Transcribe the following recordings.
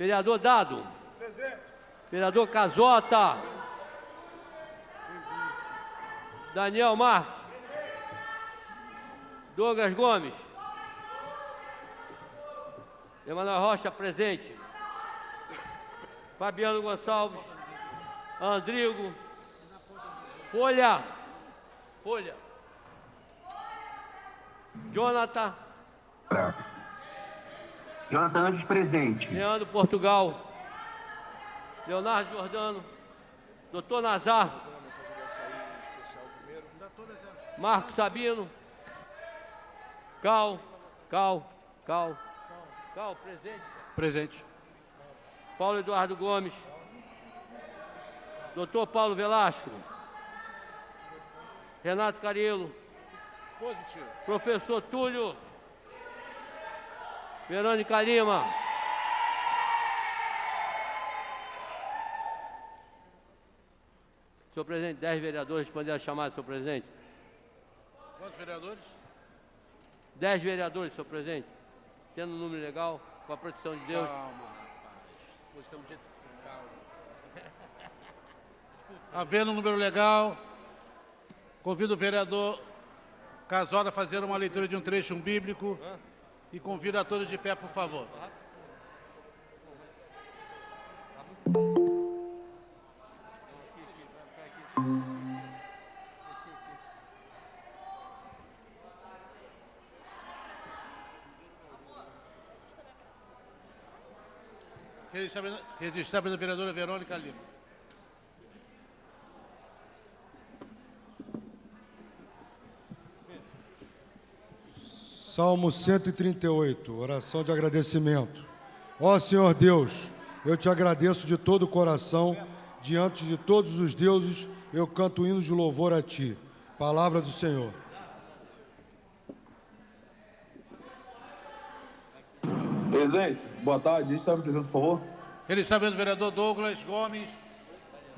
Vereador Dado. Presente. Vereador Casota. Daniel Marques. Douglas Gomes. Emanuel Rocha, presente. Fabiano Gonçalves. Andrigo. Folha. Jonathan Anjos, presente. Leandro Portugal. Leonardo Jordano. Doutor Nazar. Marcos Sabino. Cal, presente. Presente. Paulo Eduardo Gomes. Doutor Paulo Velasco. Renato Cariello. Positivo. Professor Túlio. Verônica Lima. Senhor presidente, 10 vereadores responderam a chamada, senhor presidente. Quantos vereadores? 10 vereadores, senhor presidente. Tendo o número legal, com a proteção de Deus. Calma, rapaz. Posição de jeito que calma. Havendo o número legal, convido o vereador Casota a fazer uma leitura de um trecho bíblico e convido a todos de pé, por favor. Registrar pela vereadora Verônica Lima. Salmo 138, oração de agradecimento. Ó Senhor Deus, eu te agradeço de todo o coração, diante de todos os deuses, eu canto hinos de louvor a ti. Palavra do Senhor. Presidente, boa tarde. A gente está me presença, por favor. Registrar pelo vereador Douglas Gomes.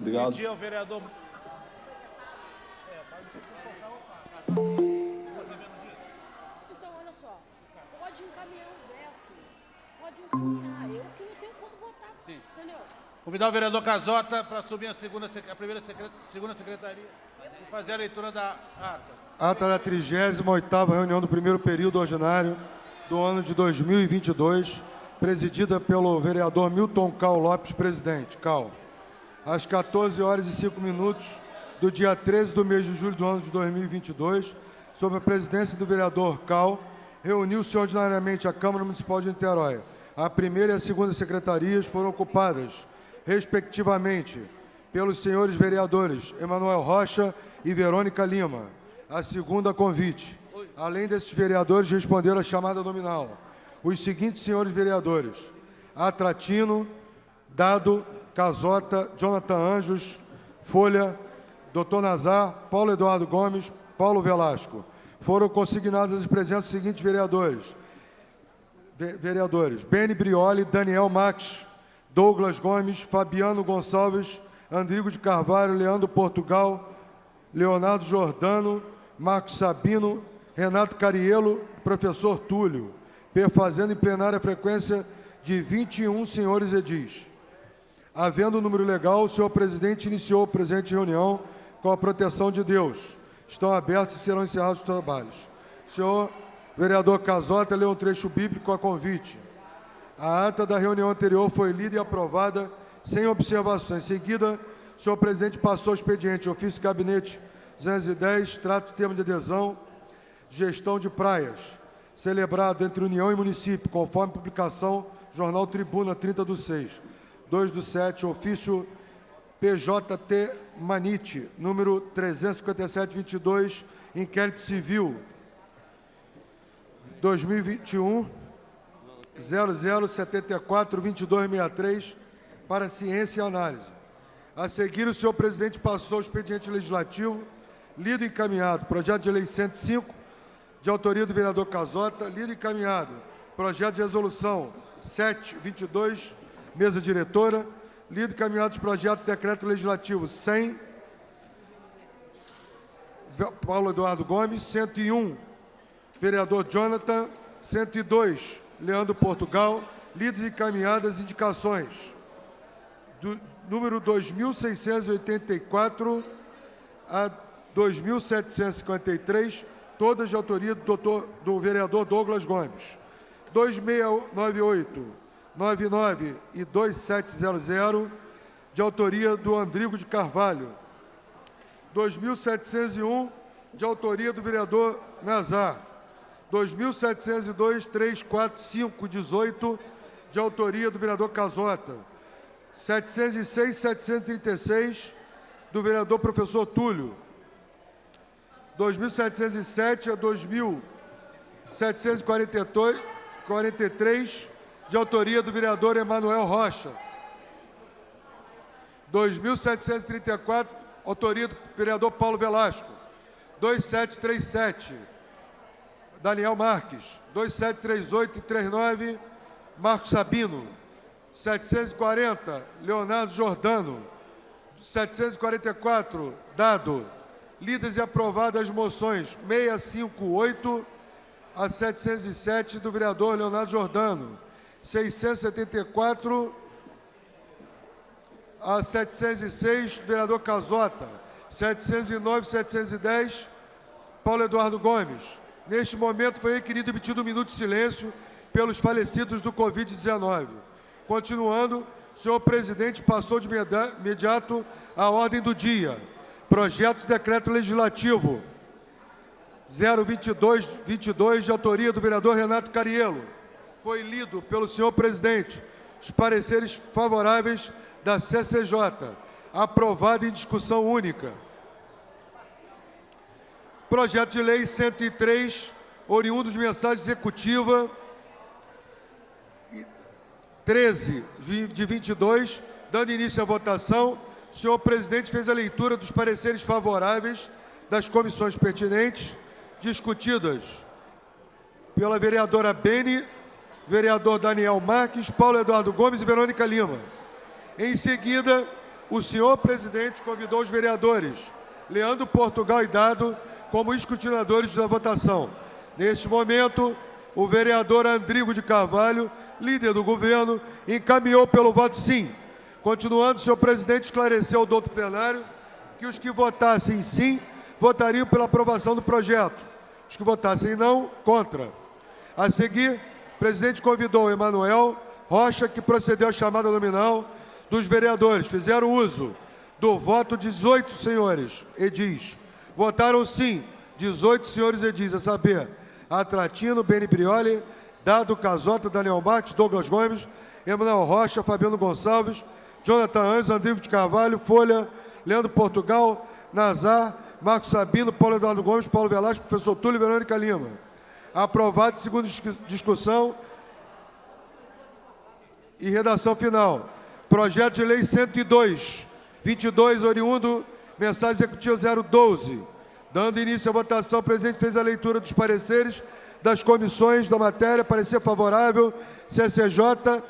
Obrigado. Pedir ao vereador... Então, olha só, pode encaminhar o veto, pode encaminhar, eu que não tenho como votar, Sim. entendeu? Convidar o vereador Casota para assumir a segunda secretaria e fazer a leitura da ata. Ata da 38ª reunião do primeiro período ordinário do ano de 2022, presidida pelo vereador Milton Cal Lopes, presidente. Cal. Às 14h05 do dia 13 do mês de julho do ano de 2022, sob a presidência do vereador Cal, reuniu-se ordinariamente a Câmara Municipal de Niterói. A primeira e a segunda secretarias foram ocupadas, respectivamente, pelos senhores vereadores Emanuel Rocha e Verônica Lima. A segunda, convite. Além desses vereadores, responderam à chamada nominal os seguintes senhores vereadores: Atratino, Dado, Casota, Jonathan Anjos, Folha, Dr. Nazar, Paulo Eduardo Gomes, Paulo Velasco. Foram consignados as presenças dos seguintes vereadores: Beni Brioli, Daniel Max, Douglas Gomes, Fabiano Gonçalves, Andrigo de Carvalho, Leandro Portugal, Leonardo Jordano, Marcos Sabino, Renato Cariello, professor Túlio, perfazendo em plenária a frequência de 21 senhores edis. Havendo o número legal, o senhor presidente iniciou a presente reunião com a proteção de Deus. Estão abertos e serão encerrados os trabalhos. O senhor vereador Casota leu um trecho bíblico a convite. A ata da reunião anterior foi lida e aprovada sem observações. Em seguida, o senhor presidente passou ao expediente ofício de gabinete 210, trato de termo de adesão, gestão de praias, celebrado entre União e município, conforme publicação, Jornal Tribuna, 30/6. 2/7, ofício PJT Manite, número 357-22, inquérito civil 2021 0074-2263, para ciência e análise. A seguir, o senhor presidente passou ao expediente legislativo, lido e encaminhado, projeto de lei 105, de autoria do vereador Casota, lido e encaminhado, projeto de resolução 722, mesa diretora, lido e encaminhado os projetos de decreto legislativo 100, Paulo Eduardo Gomes, 101, vereador Jonathan, 102, Leandro Portugal, Lidas e encaminhadas indicações do número 2.684 a 2.753, todas de autoria do vereador Douglas Gomes. 2698, 99 e 2700, de autoria do Andrigo de Carvalho. 2.701, de autoria do vereador Nazar. 2.702, 3, 4, 5, 18, de autoria do vereador Casota. 706, 736, do vereador professor Túlio. 2.707 a 2.743, de autoria do vereador Emanuel Rocha. 2.734, autoria do vereador Paulo Velasco. 2737, Daniel Marques. 2738 e 39, Marcos Sabino. 740, Leonardo Jordano. 744, Dado. Lidas e aprovadas as moções 658 a 707, do vereador Leonardo Jordano. 674 a 706, do vereador Casota. 709 e 710, Paulo Eduardo Gomes. Neste momento foi requerido e emitido um minuto de silêncio pelos falecidos do Covid-19. Continuando, o senhor presidente passou de imediato à ordem do dia. Projeto de decreto legislativo 02222, de autoria do vereador Renato Cariello. Foi lido pelo senhor presidente os pareceres favoráveis da CCJ. Aprovado em discussão única. Projeto de lei 103, oriundo de mensagem executiva 13 de 22, dando início à votação. O senhor presidente fez a leitura dos pareceres favoráveis das comissões pertinentes, discutidas pela vereadora Beni, vereador Daniel Marques, Paulo Eduardo Gomes e Verônica Lima. Em seguida, o senhor presidente convidou os vereadores Leandro Portugal e Dado como escrutinadores da votação. Neste momento, o vereador Andrigo de Carvalho, líder do governo, encaminhou pelo voto sim. Continuando, o senhor presidente esclareceu ao doutor plenário que os que votassem sim, votariam pela aprovação do projeto. Os que votassem não, contra. A seguir, o presidente convidou o Emanuel Rocha, que procedeu à chamada nominal dos vereadores. Fizeram uso do voto 18 senhores edis. Votaram sim 18 senhores edis, a saber, Atratino, Beni Brioli, Dado, Casota, Daniel Marques, Douglas Gomes, Emanuel Rocha, Fabiano Gonçalves, Jonathan Anjos, Andrigo de Carvalho, Folha, Leandro Portugal, Nazar, Marcos Sabino, Paulo Eduardo Gomes, Paulo Velasco, professor Túlio e Verônica Lima. Aprovado, segundo discussão e redação final. Projeto de lei 102, 22, oriundo, mensagem executiva 012. Dando início à votação, o presidente fez a leitura dos pareceres das comissões da matéria, parecer favorável, CCJ,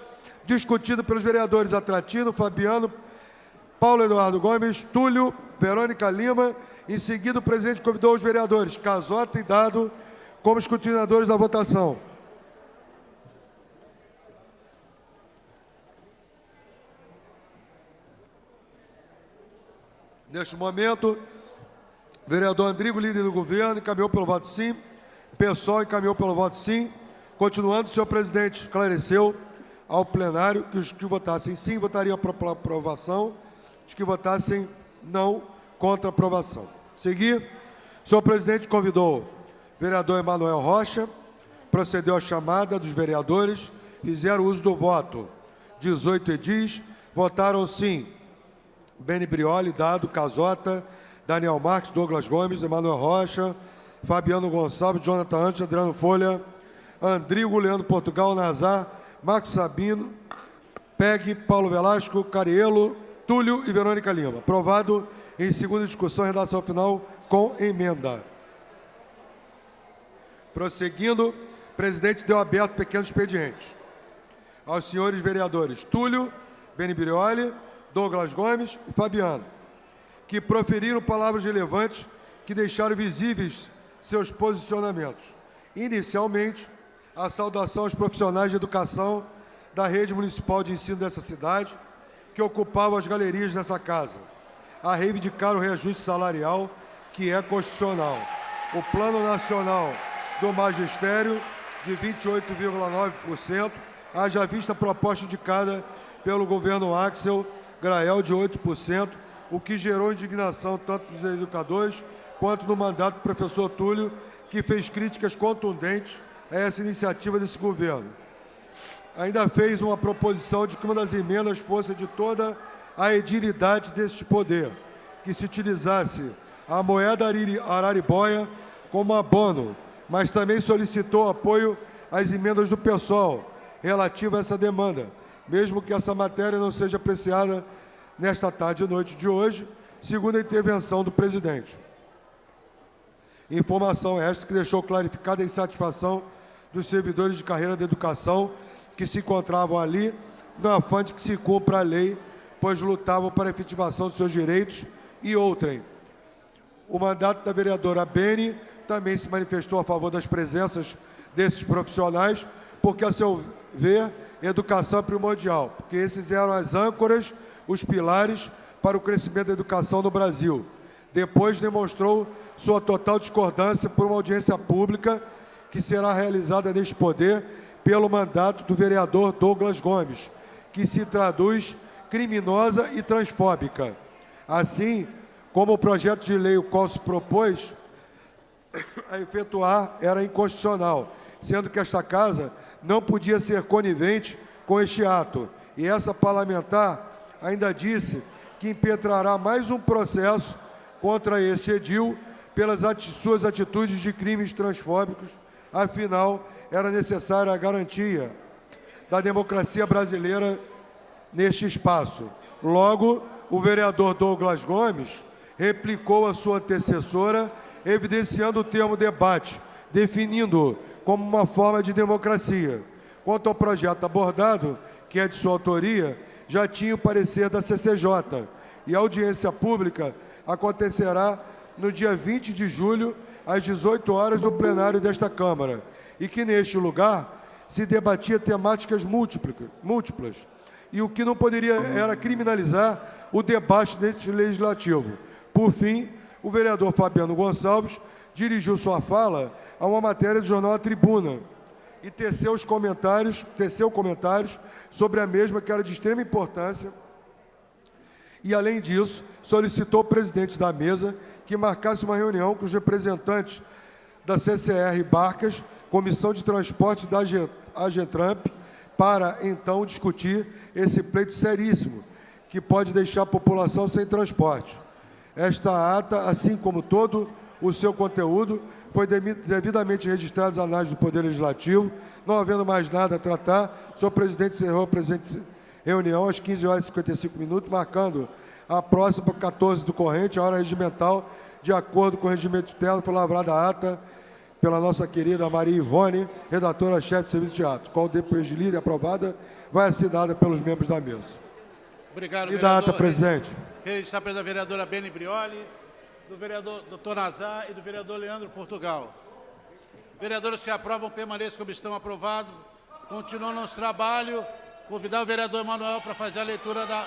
discutido pelos vereadores Atratino, Fabiano, Paulo Eduardo Gomes, Túlio, Verônica Lima. Em seguida, o presidente convidou os vereadores Casota e Dado como escrutinadores da votação. Neste momento, o vereador Andrigo, líder do governo, encaminhou pelo voto sim. PSOL encaminhou pelo voto sim. Continuando, o senhor presidente esclareceu ao plenário que os que votassem sim votariam pela aprovação, os que votassem não, contra a aprovação. A seguir, o senhor presidente convidou o vereador Emanuel Rocha, procedeu à chamada dos vereadores, fizeram uso do voto. 18 edis, votaram sim. Beni Brioli, Dado, Casota, Daniel Marques, Douglas Gomes, Emanuel Rocha, Fabiano Gonçalves, Jonathan Antes, Adriano Folha, Andrigo, Leandro Portugal, Nazar, Marcos Sabino, Peg, Paulo Velasco, Cariello, Túlio e Verônica Lima. Aprovado em segunda discussão e redação final com emenda. Prosseguindo, o presidente deu aberto pequeno expediente aos senhores vereadores Túlio, Beni Brioli, Douglas Gomes e Fabiano, que proferiram palavras relevantes que deixaram visíveis seus posicionamentos. Inicialmente, a saudação aos profissionais de educação da rede municipal de ensino dessa cidade, que ocupavam as galerias dessa casa, a reivindicar o reajuste salarial, que é constitucional. O Plano Nacional do Magistério, de 28,9%, haja vista a proposta indicada pelo governo Axel Grael, de 8%, o que gerou indignação tanto dos educadores quanto no mandato do professor Túlio, que fez críticas contundentes a essa iniciativa desse governo. Ainda fez uma proposição de que uma das emendas fosse de toda a edilidade deste poder, que se utilizasse a moeda araribóia como abono, mas também solicitou apoio às emendas do PSOL relativa a essa demanda, mesmo que essa matéria não seja apreciada nesta tarde e noite de hoje, segundo a intervenção do presidente. Informação esta que deixou clarificada a insatisfação dos servidores de carreira da educação que se encontravam ali, no afã de que se cumpra a lei, pois lutavam para a efetivação dos seus direitos, e outrem. O mandato da vereadora Beni também se manifestou a favor das presenças desses profissionais, porque, a seu ver, educação é primordial, porque esses eram as âncoras, os pilares para o crescimento da educação no Brasil. Depois demonstrou sua total discordância por uma audiência pública que será realizada neste poder pelo mandato do vereador Douglas Gomes, que se traduz criminosa e transfóbica. Assim como o projeto de lei o qual se propôs a efetuar era inconstitucional, sendo que esta casa não podia ser conivente com este ato. E essa parlamentar ainda disse que impetrará mais um processo contra este edil pelas suas atitudes de crimes transfóbicos. Afinal, era necessária a garantia da democracia brasileira neste espaço. Logo, o vereador Douglas Gomes replicou a sua antecessora, evidenciando o termo debate, definindo-o como uma forma de democracia. Quanto ao projeto abordado, que é de sua autoria, já tinha o parecer da CCJ, e a audiência pública acontecerá no dia 20 de julho, às 18 horas, no plenário desta Câmara, e que neste lugar se debatia temáticas múltiplas, e o que não poderia era criminalizar o debate deste legislativo. Por fim, o vereador Fabiano Gonçalves dirigiu sua fala a uma matéria do jornal A Tribuna e teceu comentários sobre a mesma, que era de extrema importância, e, além disso, solicitou ao presidente da mesa que marcasse uma reunião com os representantes da CCR Barcas, Comissão de Transporte da AGETRAMP, para, então, discutir esse pleito seríssimo, que pode deixar a população sem transporte. Esta ata, assim como todo o seu conteúdo, foi devidamente registrado nas análises do Poder Legislativo. Não havendo mais nada a tratar, o senhor presidente encerrou a presente reunião às 15 horas e 55 minutos, marcando a próxima 14 do corrente, a hora regimental, de acordo com o regimento de tutela, foi lavrada a ata pela nossa querida Maria Ivone, redatora-chefe de serviço de teatro, qual, depois de lida e aprovada, vai assinada pelos membros da mesa. Obrigado, E da ata, presidente. Registrar pela vereadora Beni Brioli, do vereador Dr. Nazar e do vereador Leandro Portugal. Vereadores que aprovam, permaneçam como estão aprovados. Continuam nosso trabalho. Convidar o vereador Emanuel para fazer a leitura da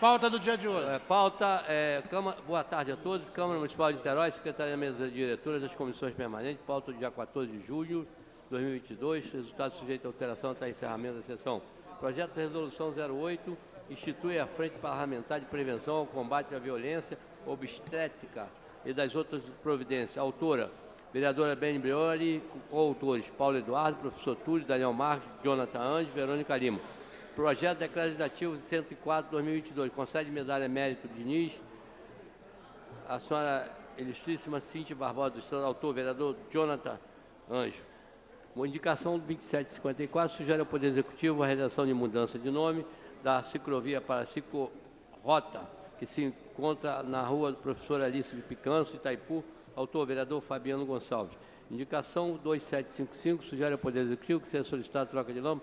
pauta do dia de hoje. Boa tarde a todos. Câmara Municipal de Niterói, Secretaria da Mesa Diretora das Comissões Permanentes, pauta do dia 14 de julho de 2022. Resultado sujeito a alteração até encerramento da sessão. Projeto de Resolução 08 institui a Frente Parlamentar de Prevenção ao Combate à Violência Obstétrica e das outras providências. Autora, vereadora Beni Brioli, coautores Paulo Eduardo, professor Túlio, Daniel Marques, Jonathan Anjos, Verônica Lima. Projeto Decreto Legislativo 104/2022, concede medalha mérito Diniz, a senhora ilustríssima Cíntia Barbosa do Estado, autor, vereador Jonathan Anjos. Uma indicação 2754 sugere ao Poder Executivo a redação de mudança de nome da ciclovia para Ciclorota, que se encontra na rua do professor Alice de Picanço, Itaipu, autor, vereador Fabiano Gonçalves. Indicação 2755 sugere ao Poder Executivo que seja solicitada a troca de nome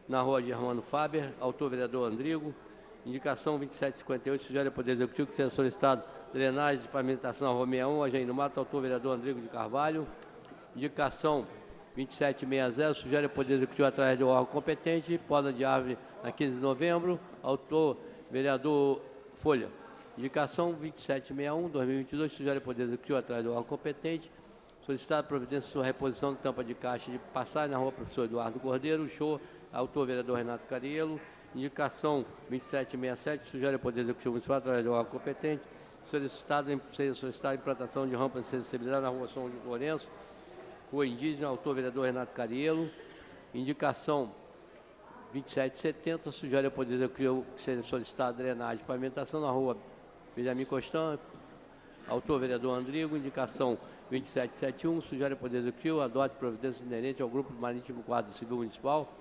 na rua Germano Faber, autor, vereador Andrigo. Indicação 2758 sugere ao Poder Executivo que seja solicitado drenagem de pavimentação na rua 61, Agênio do Mato, autor, vereador Andrigo de Carvalho. Indicação 2760, sugere o Poder Executivo através do órgão competente, poda de árvore na 15 de novembro, autor, vereador Folha. Indicação 2761, 2022, sugere o Poder Executivo através do órgão competente, solicitar providência sobre reposição de tampa de caixa de passagem na rua Professor Eduardo Cordeiro, show, autor, vereador Renato Cariello. Indicação 2767, sugere o Poder Executivo Municipal através do órgão competente, solicitada a implantação de rampa de acessibilidade na rua São Lourenço, Rua Indígena, autor, vereador Renato Cariello. Indicação 2770, sugere ao Poder Executivo que seja solicitada drenagem e pavimentação na rua Benjamin Constant, autor, vereador Andrigo. Indicação 2771, sugere ao Poder Executivo adote providência inerente ao Grupo Marítimo Quadro Civil Municipal,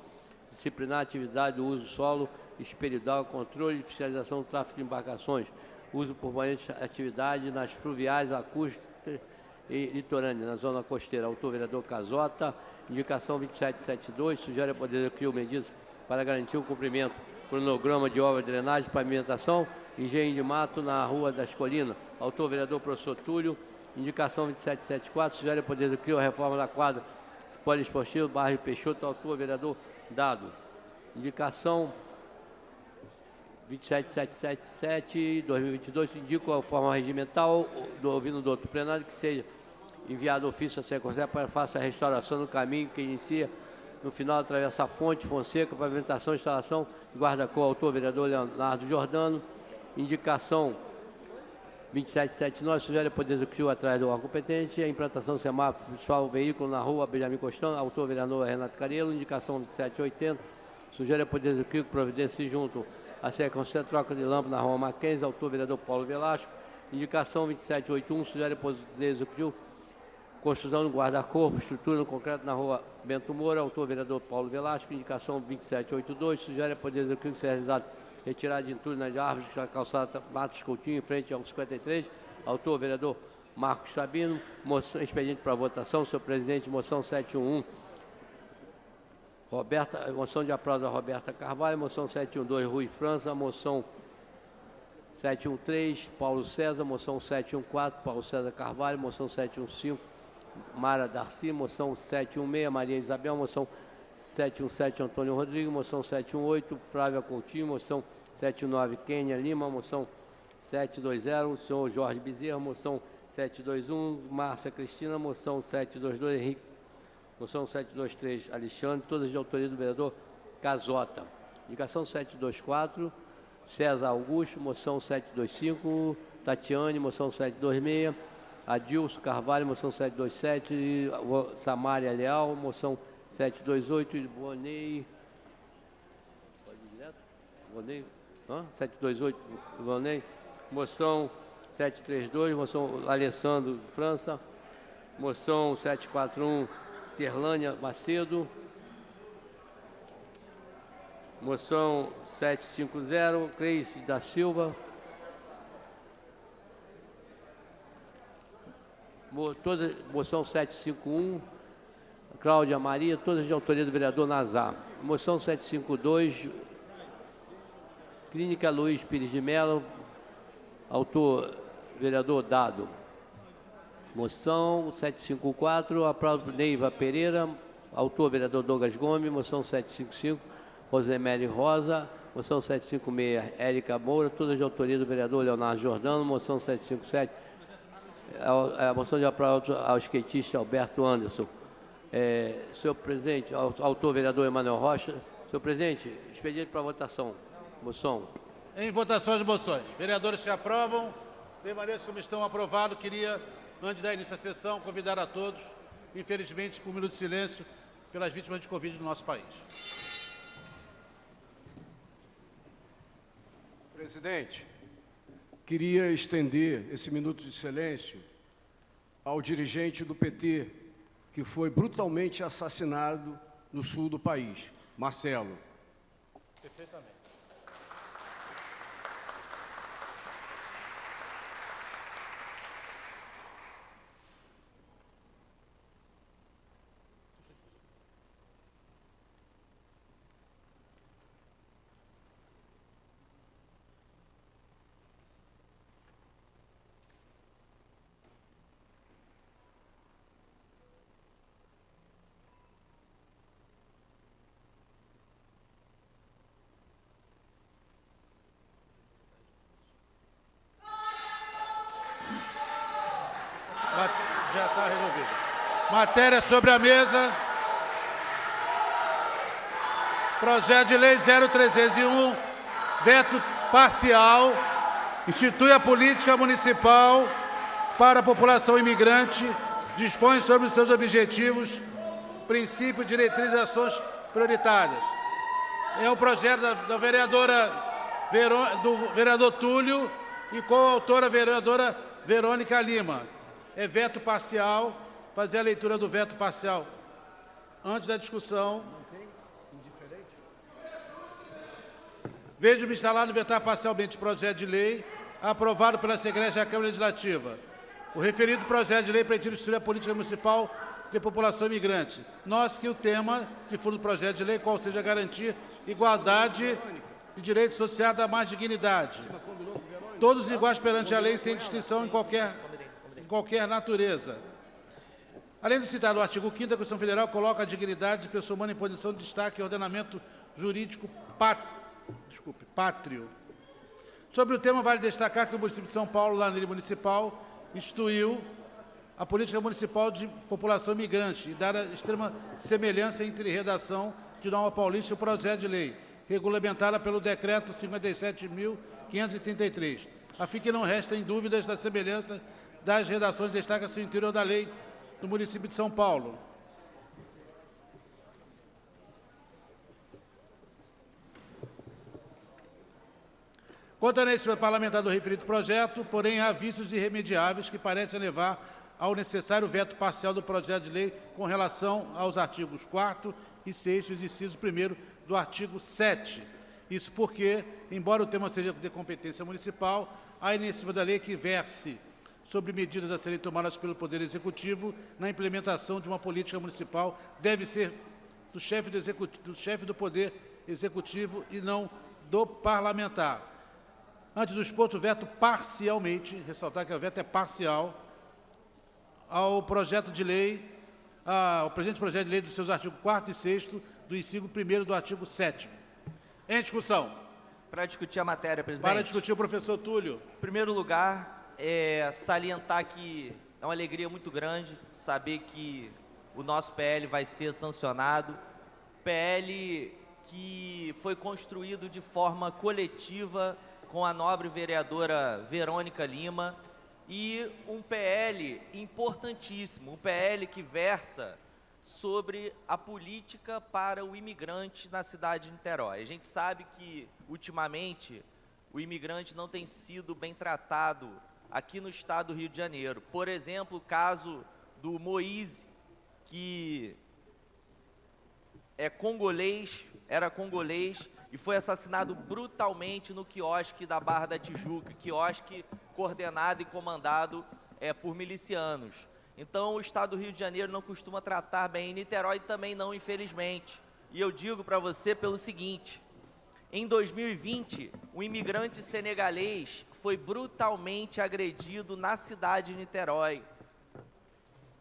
disciplinar a atividade do uso solo, esperidal, controle e fiscalização do tráfego de embarcações, uso permanente de atividade nas fluviais, lacustres e litorâneas, na zona costeira, autor, vereador Casota. Indicação 2772, sugere ao Poder Executivo medidas para garantir o cumprimento do cronograma de obra de drenagem, pavimentação e engenho de mato na Rua das Colinas, autor, vereador professor Túlio. Indicação 2774, sugere ao Poder Executivo a reforma da quadra poliesportiva, bairro Peixoto, autor, vereador Dado. Indicação 27777, 2022, indico a forma regimental do ouvido do outro plenário que seja enviado ofício a Secretaria para faça a restauração do caminho que inicia no final da Travessa Fonte, Fonseca, pavimentação, instalação de guarda-cor, autor, vereador Leonardo Jordano. Indicação 2779, sugere o Poder Executivo atrás do órgão competente, a implantação do semáforo principal veículo na rua Benjamin Constant, autor, vereador Renato Cariello. Indicação 2780, sugere o Poder Executivo que providencie junto a circunstância troca de lâmpada na rua Mackenzie, autor, vereador Paulo Velasco. Indicação 2781, sugere o Poder Executivo construção do guarda-corpo, estrutura no concreto na rua Bento Moura, autor, vereador Paulo Velasco. Indicação 2782, sugere o Poder Executivo que seja realizado retirada de entulho nas árvores da calçada Matos Coutinho, em frente ao 53, autor, vereador Marcos Sabino. Moção, expediente para votação, senhor presidente, moção 711, moção de aprovação da Roberta Carvalho, moção 712, Rui França, moção 713, Paulo César, moção 714, Paulo César Carvalho, moção 715, Mara Darcy, moção 716, Maria Isabel, moção 717, Antônio Rodrigues, moção 718, Flávia Coutinho, moção 719, Kênia Lima, moção 720, senhor Jorge Bezerra, moção 721, Márcia Cristina, moção 722, Henrique, moção 723, Alexandre, todas de autoria do vereador Casota. Indicação 724, César Augusto, moção 725, Tatiane, moção 726, Adilson Carvalho, moção 727, Samária Leal, moção 728, Ivonei, pode ir direto? Ivonei, 728, Ivonei, moção 732, moção Alessandro França, moção 741, Terlânia Macedo, moção 750, Cleice da Silva, moção 751, Cláudia Maria, todas de autoria do vereador Nazar. Moção 752, Clínica Luiz Pires de Mello, autor, vereador Dado. Moção 754, aprova Neiva Pereira, autor, vereador Douglas Gomes. Moção 755, Rosemary Rosa. Moção 756, Érica Moura, todas de autoria do vereador Leonardo Jordano. Moção 757, a moção de aprovação ao skatista Alberto Anderson. Senhor presidente, autor, vereador Emanuel Rocha. Senhor presidente, expediente para votação. Moção. Em votação de moções. Vereadores que aprovam, permaneçam como estão aprovados. Queria, antes da início da sessão, convidar a todos, infelizmente, por um minuto de silêncio, pelas vítimas de Covid no nosso país. Presidente, queria estender esse minuto de silêncio ao dirigente do PT, que foi brutalmente assassinado no sul do país, Marcelo. Perfeitamente. Está resolvido. Matéria sobre a mesa. Projeto de Lei 0301, veto parcial, institui a política municipal para a população imigrante, dispõe sobre os seus objetivos, princípios, diretrizes e ações prioritárias. É o projeto da vereadora do vereador Túlio e coautora a vereadora Verônica Lima. É veto parcial, fazer a leitura do veto parcial antes da discussão. Vejo-me instalado vetar parcialmente o projeto de lei aprovado pela Secretaria da Câmara Legislativa. O referido projeto de lei pretende instituir a política municipal de população imigrante. Nós que o tema de fundo do projeto de lei, qual seja garantir igualdade de direitos associados a mais dignidade. Todos iguais perante a lei, sem distinção em qualquer natureza. Além do citado, o artigo 5º da Constituição Federal coloca a dignidade de pessoa humana em posição de destaque e ordenamento jurídico pátrio. Sobre o tema, vale destacar que o município de São Paulo, na lei municipal, instituiu a política municipal de população imigrante e dada extrema semelhança entre redação de norma paulista e o projeto de lei, regulamentada pelo decreto 57.533. A fim que não restem dúvidas da semelhança das redações, destaca-se o interior da lei do município de São Paulo. Quanto à iniciativa parlamentar do referido projeto, porém, há vícios irremediáveis que parecem levar ao necessário veto parcial do projeto de lei com relação aos artigos 4º e 6º, inciso 1º do artigo 7. Isso porque, embora o tema seja de competência municipal, a iniciativa da lei que verse sobre medidas a serem tomadas pelo Poder Executivo na implementação de uma política municipal deve ser do chefe do Poder Executivo e não do parlamentar. Antes do exposto, veto parcialmente, ressaltar que o veto é parcial, ao projeto de lei, ao presente projeto de lei dos seus artigos 4º e 6º, do inciso 1º do artigo 7º. Em discussão. Para discutir a matéria, presidente. Para discutir o professor Túlio. Em primeiro lugar, salientar que é uma alegria muito grande saber que o nosso PL vai ser sancionado. PL que foi construído de forma coletiva com a nobre vereadora Verônica Lima, e um PL importantíssimo, um PL que versa sobre a política para o imigrante na cidade de Niterói. A gente sabe que, ultimamente, o imigrante não tem sido bem tratado aqui no estado do Rio de Janeiro. Por exemplo, o caso do Moise, que era congolês, e foi assassinado brutalmente no quiosque da Barra da Tijuca, quiosque coordenado e comandado por milicianos. Então, o estado do Rio de Janeiro não costuma tratar bem, Niterói também não, infelizmente. E eu digo para você pelo seguinte: em 2020, um imigrante senegalês foi brutalmente agredido na cidade de Niterói.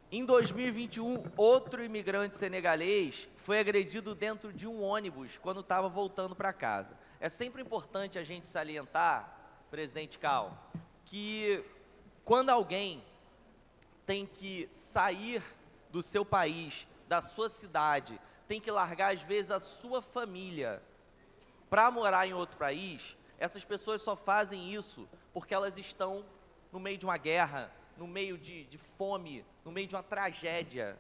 Em 2021, outro imigrante senegalês foi agredido dentro de um ônibus quando estava voltando para casa. É sempre importante a gente salientar, presidente Cal, que quando alguém tem que sair do seu país, da sua cidade, tem que largar às vezes a sua família para morar em outro país, essas pessoas só fazem isso porque elas estão no meio de uma guerra, no meio de fome, no meio de uma tragédia.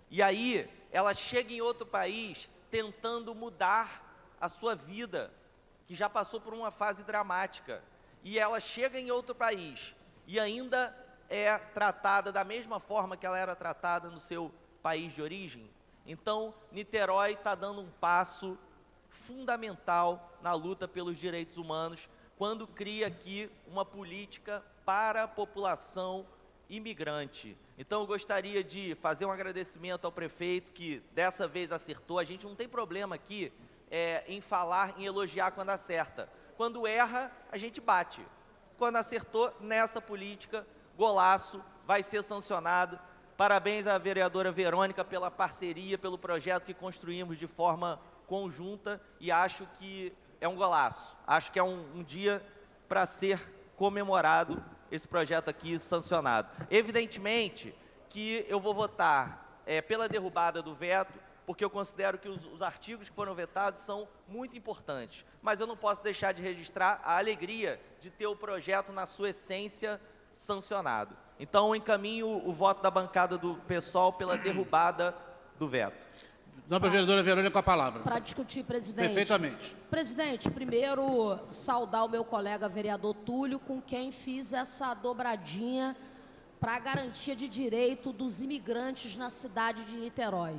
E aí, ela chega em outro país tentando mudar a sua vida, que já passou por uma fase dramática. E ela chega em outro país e ainda é tratada da mesma forma que ela era tratada no seu país de origem. Então, Niterói está dando um passo fundamental na luta pelos direitos humanos, quando cria aqui uma política para a população imigrante. Então, eu gostaria de fazer um agradecimento ao prefeito, que dessa vez acertou. A gente não tem problema aqui em falar, em elogiar quando acerta. Quando erra, a gente bate. Quando acertou, nessa política, golaço, vai ser sancionado. Parabéns à vereadora Verônica pela parceria, pelo projeto que construímos de forma conjunta, e acho que é um golaço. Acho que é um dia para ser comemorado, esse projeto aqui sancionado. Evidentemente que eu vou votar pela derrubada do veto, porque eu considero que os artigos que foram vetados são muito importantes. Mas eu não posso deixar de registrar a alegria de ter o projeto, na sua essência, sancionado. Então, eu encaminho o voto da bancada do PSOL pela derrubada do veto. Nova vereadora Verônica com a palavra. Para discutir, presidente. Perfeitamente. Presidente, primeiro, saudar o meu colega vereador Túlio, com quem fiz essa dobradinha para a garantia de direito dos imigrantes na cidade de Niterói.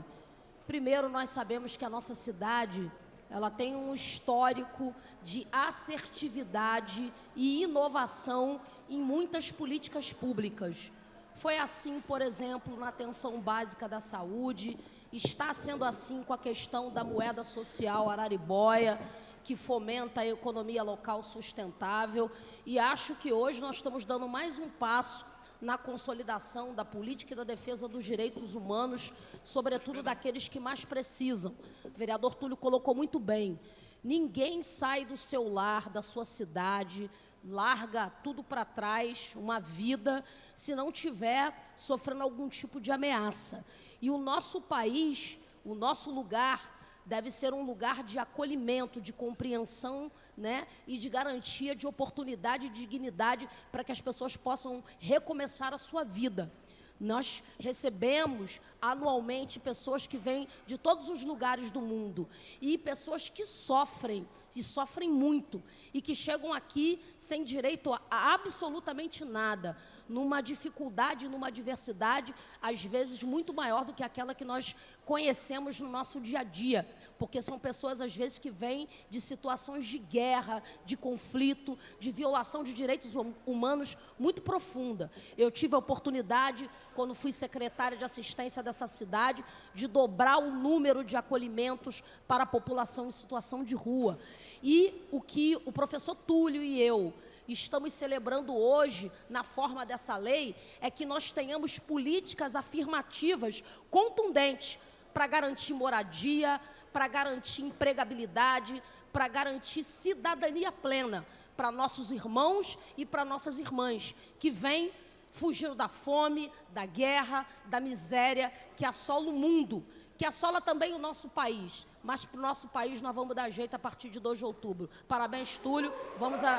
Primeiro, nós sabemos que a nossa cidade, ela tem um histórico de assertividade e inovação em muitas políticas públicas. Foi assim, por exemplo, na atenção básica da saúde, está sendo assim com a questão da moeda social araribóia, que fomenta a economia local sustentável, e acho que hoje nós estamos dando mais um passo na consolidação da política e da defesa dos direitos humanos, sobretudo daqueles que mais precisam. O vereador Túlio colocou muito bem, ninguém sai do seu lar, da sua cidade, larga tudo para trás, uma vida, se não tiver sofrendo algum tipo de ameaça. E o nosso país, o nosso lugar, deve ser um lugar de acolhimento, de compreensão, né, e de garantia de oportunidade e dignidade para que as pessoas possam recomeçar a sua vida. Nós recebemos anualmente pessoas que vêm de todos os lugares do mundo e pessoas que sofrem, e sofrem muito, e que chegam aqui sem direito a absolutamente nada, numa dificuldade, numa adversidade, às vezes muito maior do que aquela que nós conhecemos no nosso dia a dia, porque são pessoas, às vezes, que vêm de situações de guerra, de conflito, de violação de direitos humanos muito profunda. Eu tive a oportunidade, quando fui secretária de assistência dessa cidade, de dobrar o número de acolhimentos para a população em situação de rua. E o que o professor Túlio e eu estamos celebrando hoje, na forma dessa lei, é que nós tenhamos políticas afirmativas contundentes para garantir moradia, para garantir empregabilidade, para garantir cidadania plena para nossos irmãos e para nossas irmãs, que vêm fugindo da fome, da guerra, da miséria, que assola o mundo, que assola também o nosso país. Mas para o nosso país nós vamos dar jeito a partir de 2 de outubro. Parabéns, Túlio. Vamos a...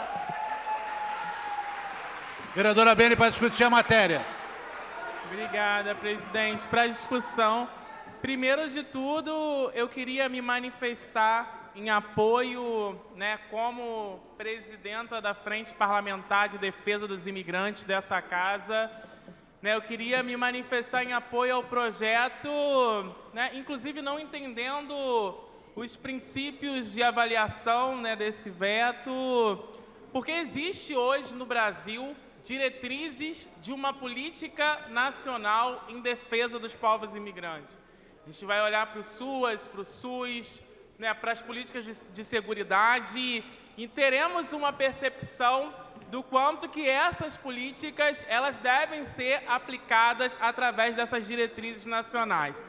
Vereadora Bene, para discutir a matéria. Obrigada, presidente. Para a discussão, primeiro de tudo, eu queria me manifestar em apoio, como presidenta da Frente Parlamentar de Defesa dos Imigrantes dessa casa. Eu queria me manifestar em apoio ao projeto, inclusive não entendendo os princípios de avaliação desse veto, porque existe hoje no Brasil diretrizes de uma política nacional em defesa dos povos imigrantes. A gente vai olhar para o SUS, para as políticas de seguridade, e teremos uma percepção do quanto que essas políticas elas devem ser aplicadas através dessas diretrizes nacionais.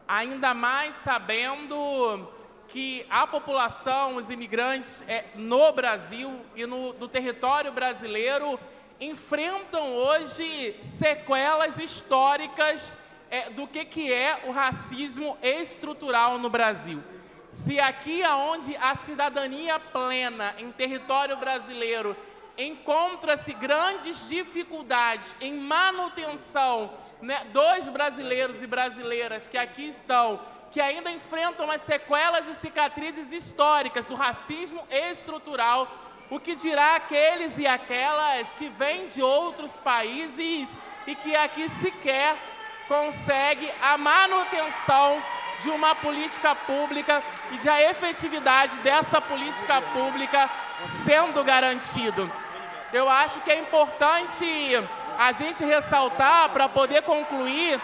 Ainda mais sabendo que a população, os imigrantes no Brasil e no território brasileiro enfrentam hoje sequelas históricas do que é o racismo estrutural no Brasil. Se aqui onde a cidadania plena em território brasileiro encontra-se grandes dificuldades em manutenção dos brasileiros e brasileiras que aqui estão, que ainda enfrentam as sequelas e cicatrizes históricas do racismo estrutural, o que dirá aqueles e aquelas que vêm de outros países e que aqui sequer consegue a manutenção de uma política pública e de a efetividade dessa política pública sendo garantido. Eu acho que é importante a gente ressaltar, para poder concluir,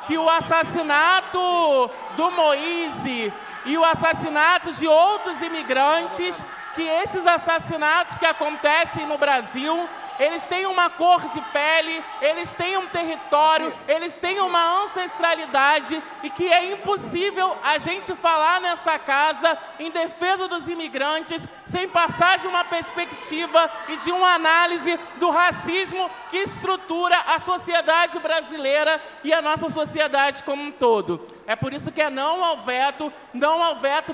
que o assassinato do Moise e o assassinato de outros imigrantes, que esses assassinatos que acontecem no Brasil, eles têm uma cor de pele, eles têm um território, eles têm uma ancestralidade e que é impossível a gente falar nessa casa em defesa dos imigrantes sem passar de uma perspectiva e de uma análise do racismo que estrutura a sociedade brasileira e a nossa sociedade como um todo. É por isso que é não ao veto,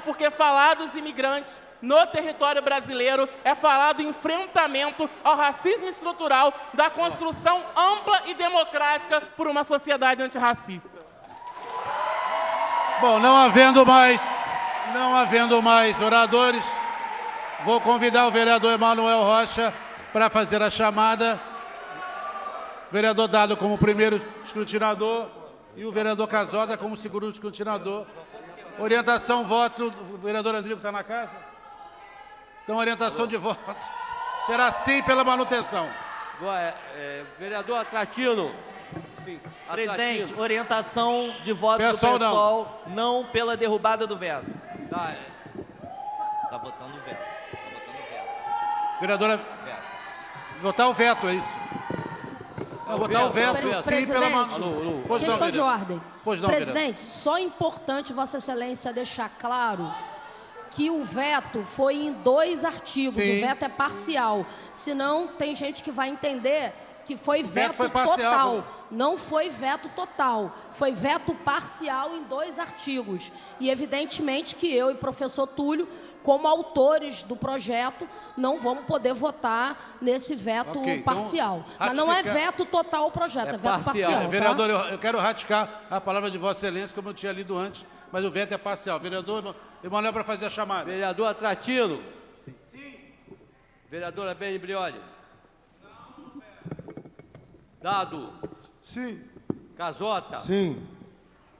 porque falar dos imigrantes no território brasileiro é falar do enfrentamento ao racismo estrutural, da construção ampla e democrática por uma sociedade antirracista. Bom, não havendo mais oradores, vou convidar o vereador Emanuel Rocha para fazer a chamada. O vereador Dado como primeiro escrutinador e o vereador Casoda como segundo escrutinador. Orientação, voto. O vereador Andrigo está na casa? Então, orientação de voto será sim pela manutenção. Vereador Atratino. Sim. Presidente, orientação de voto Pessoal, do PSOL, não pela derrubada do veto. Tá votando o veto. Vereadora, votar o veto, é isso? Votar o veto, sim, pela manutenção. Questão de ordem. Pois não, Presidente, só é importante Vossa Excelência deixar claro que o veto foi em 2 artigos, Sim. o veto é parcial. Senão, tem gente que vai entender que foi veto foi parcial. total. Não foi veto total, foi veto parcial em 2 artigos. E, evidentemente, que eu e o professor Túlio, como autores do projeto, não vamos poder votar nesse veto parcial. Então, mas não é veto total o projeto, é veto parcial. Tá? Vereador, eu quero ratificar a palavra de Vossa Excelência, como eu tinha lido antes, mas o veto é parcial. Vereador Emanuel, para fazer a chamada. Vereador Atratino. Sim. Vereadora Beni Brioli. Dado. Sim. Casota. Sim.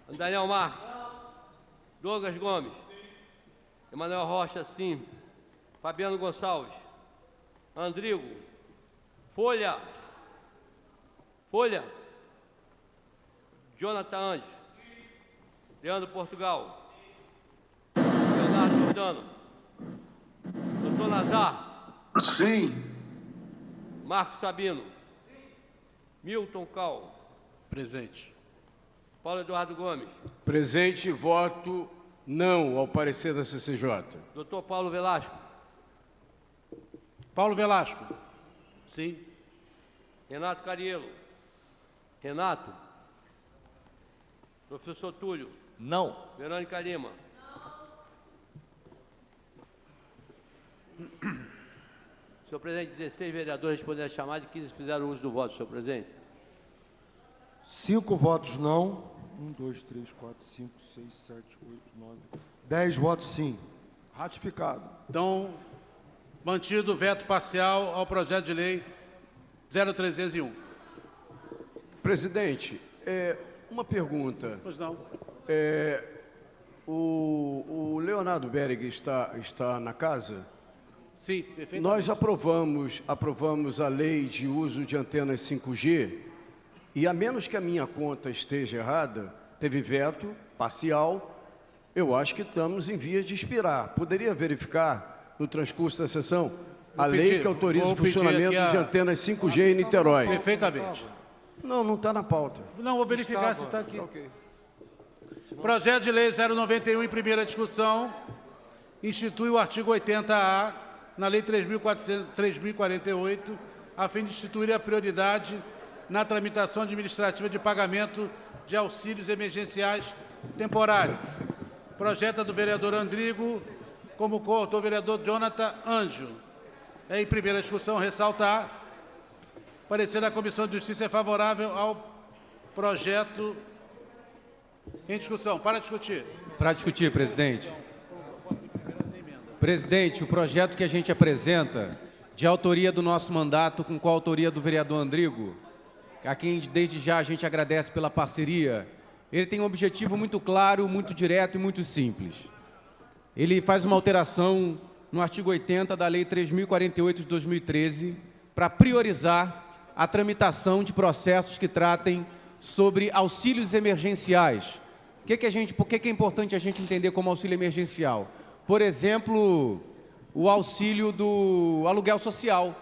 Daniel Marques. Douglas Gomes. Emanuel Rocha, sim. Fabiano Gonçalves. Andrigo. Folha. Jonathan Anjos. Leandro Portugal. Leonardo Jordano. Doutor Nazar. Sim. Marcos Sabino. Milton Cal. Presente. Paulo Eduardo Gomes. Presente, voto não ao parecer da CCJ. Doutor Paulo Velasco. Paulo Velasco. Sim. Renato Cariello. Renato. Professor Túlio. Não. Verônica Lima. Senhor presidente, 16 vereadores responderam a chamada e 15 fizeram uso do voto, senhor presidente. 5 votos não. 1, 2, 3, 4, 5, 6, 7, 8, 9, 10 votos sim. Ratificado. Então, mantido o veto parcial ao projeto de lei 0301. Presidente, uma pergunta. Pois não. O Leonardo Berg está na casa? Sim, perfeito. Nós aprovamos a lei de uso de antenas 5G e, a menos que a minha conta esteja errada, teve veto parcial. Eu acho que estamos em vias de expirar. Poderia verificar no transcurso da sessão a lei que autoriza o funcionamento de antenas 5G em Niterói? Perfeitamente. Não está na pauta. Não, vou verificar se está aqui. Ok. Projeto de lei 091 em primeira discussão institui o artigo 80A na lei 3.048 a fim de instituir a prioridade na tramitação administrativa de pagamento de auxílios emergenciais temporários. Projeto do vereador Andrigo, como coautor o vereador Jonathan Anjo. Em primeira discussão, ressaltar, parecer da Comissão de Justiça é favorável ao projeto em discussão. Para discutir. Para discutir, presidente. Presidente, o projeto que a gente apresenta, de autoria do nosso mandato, com coautoria do vereador Andrigo, a quem desde já a gente agradece pela parceria, ele tem um objetivo muito claro, muito direto e muito simples. Ele faz uma alteração no artigo 80 da Lei 3.048 de 2013 para priorizar a tramitação de processos que tratem sobre auxílios emergenciais. Por que é importante a gente entender como auxílio emergencial? Por exemplo, o auxílio do aluguel social,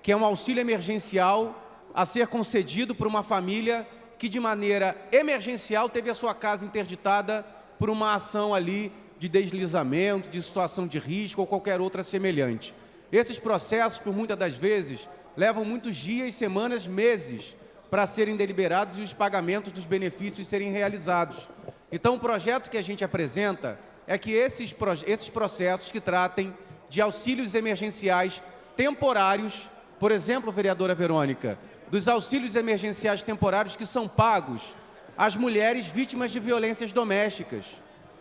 que é um auxílio emergencial a ser concedido por uma família que, de maneira emergencial, teve a sua casa interditada por uma ação ali de deslizamento, de situação de risco ou qualquer outra semelhante. Esses processos, por muitas das vezes, levam muitos dias, semanas, meses para serem deliberados e os pagamentos dos benefícios serem realizados. Então, o projeto que a gente apresenta é que esses processos que tratem de auxílios emergenciais temporários, por exemplo, vereadora Verônica, dos auxílios emergenciais temporários que são pagos às mulheres vítimas de violências domésticas,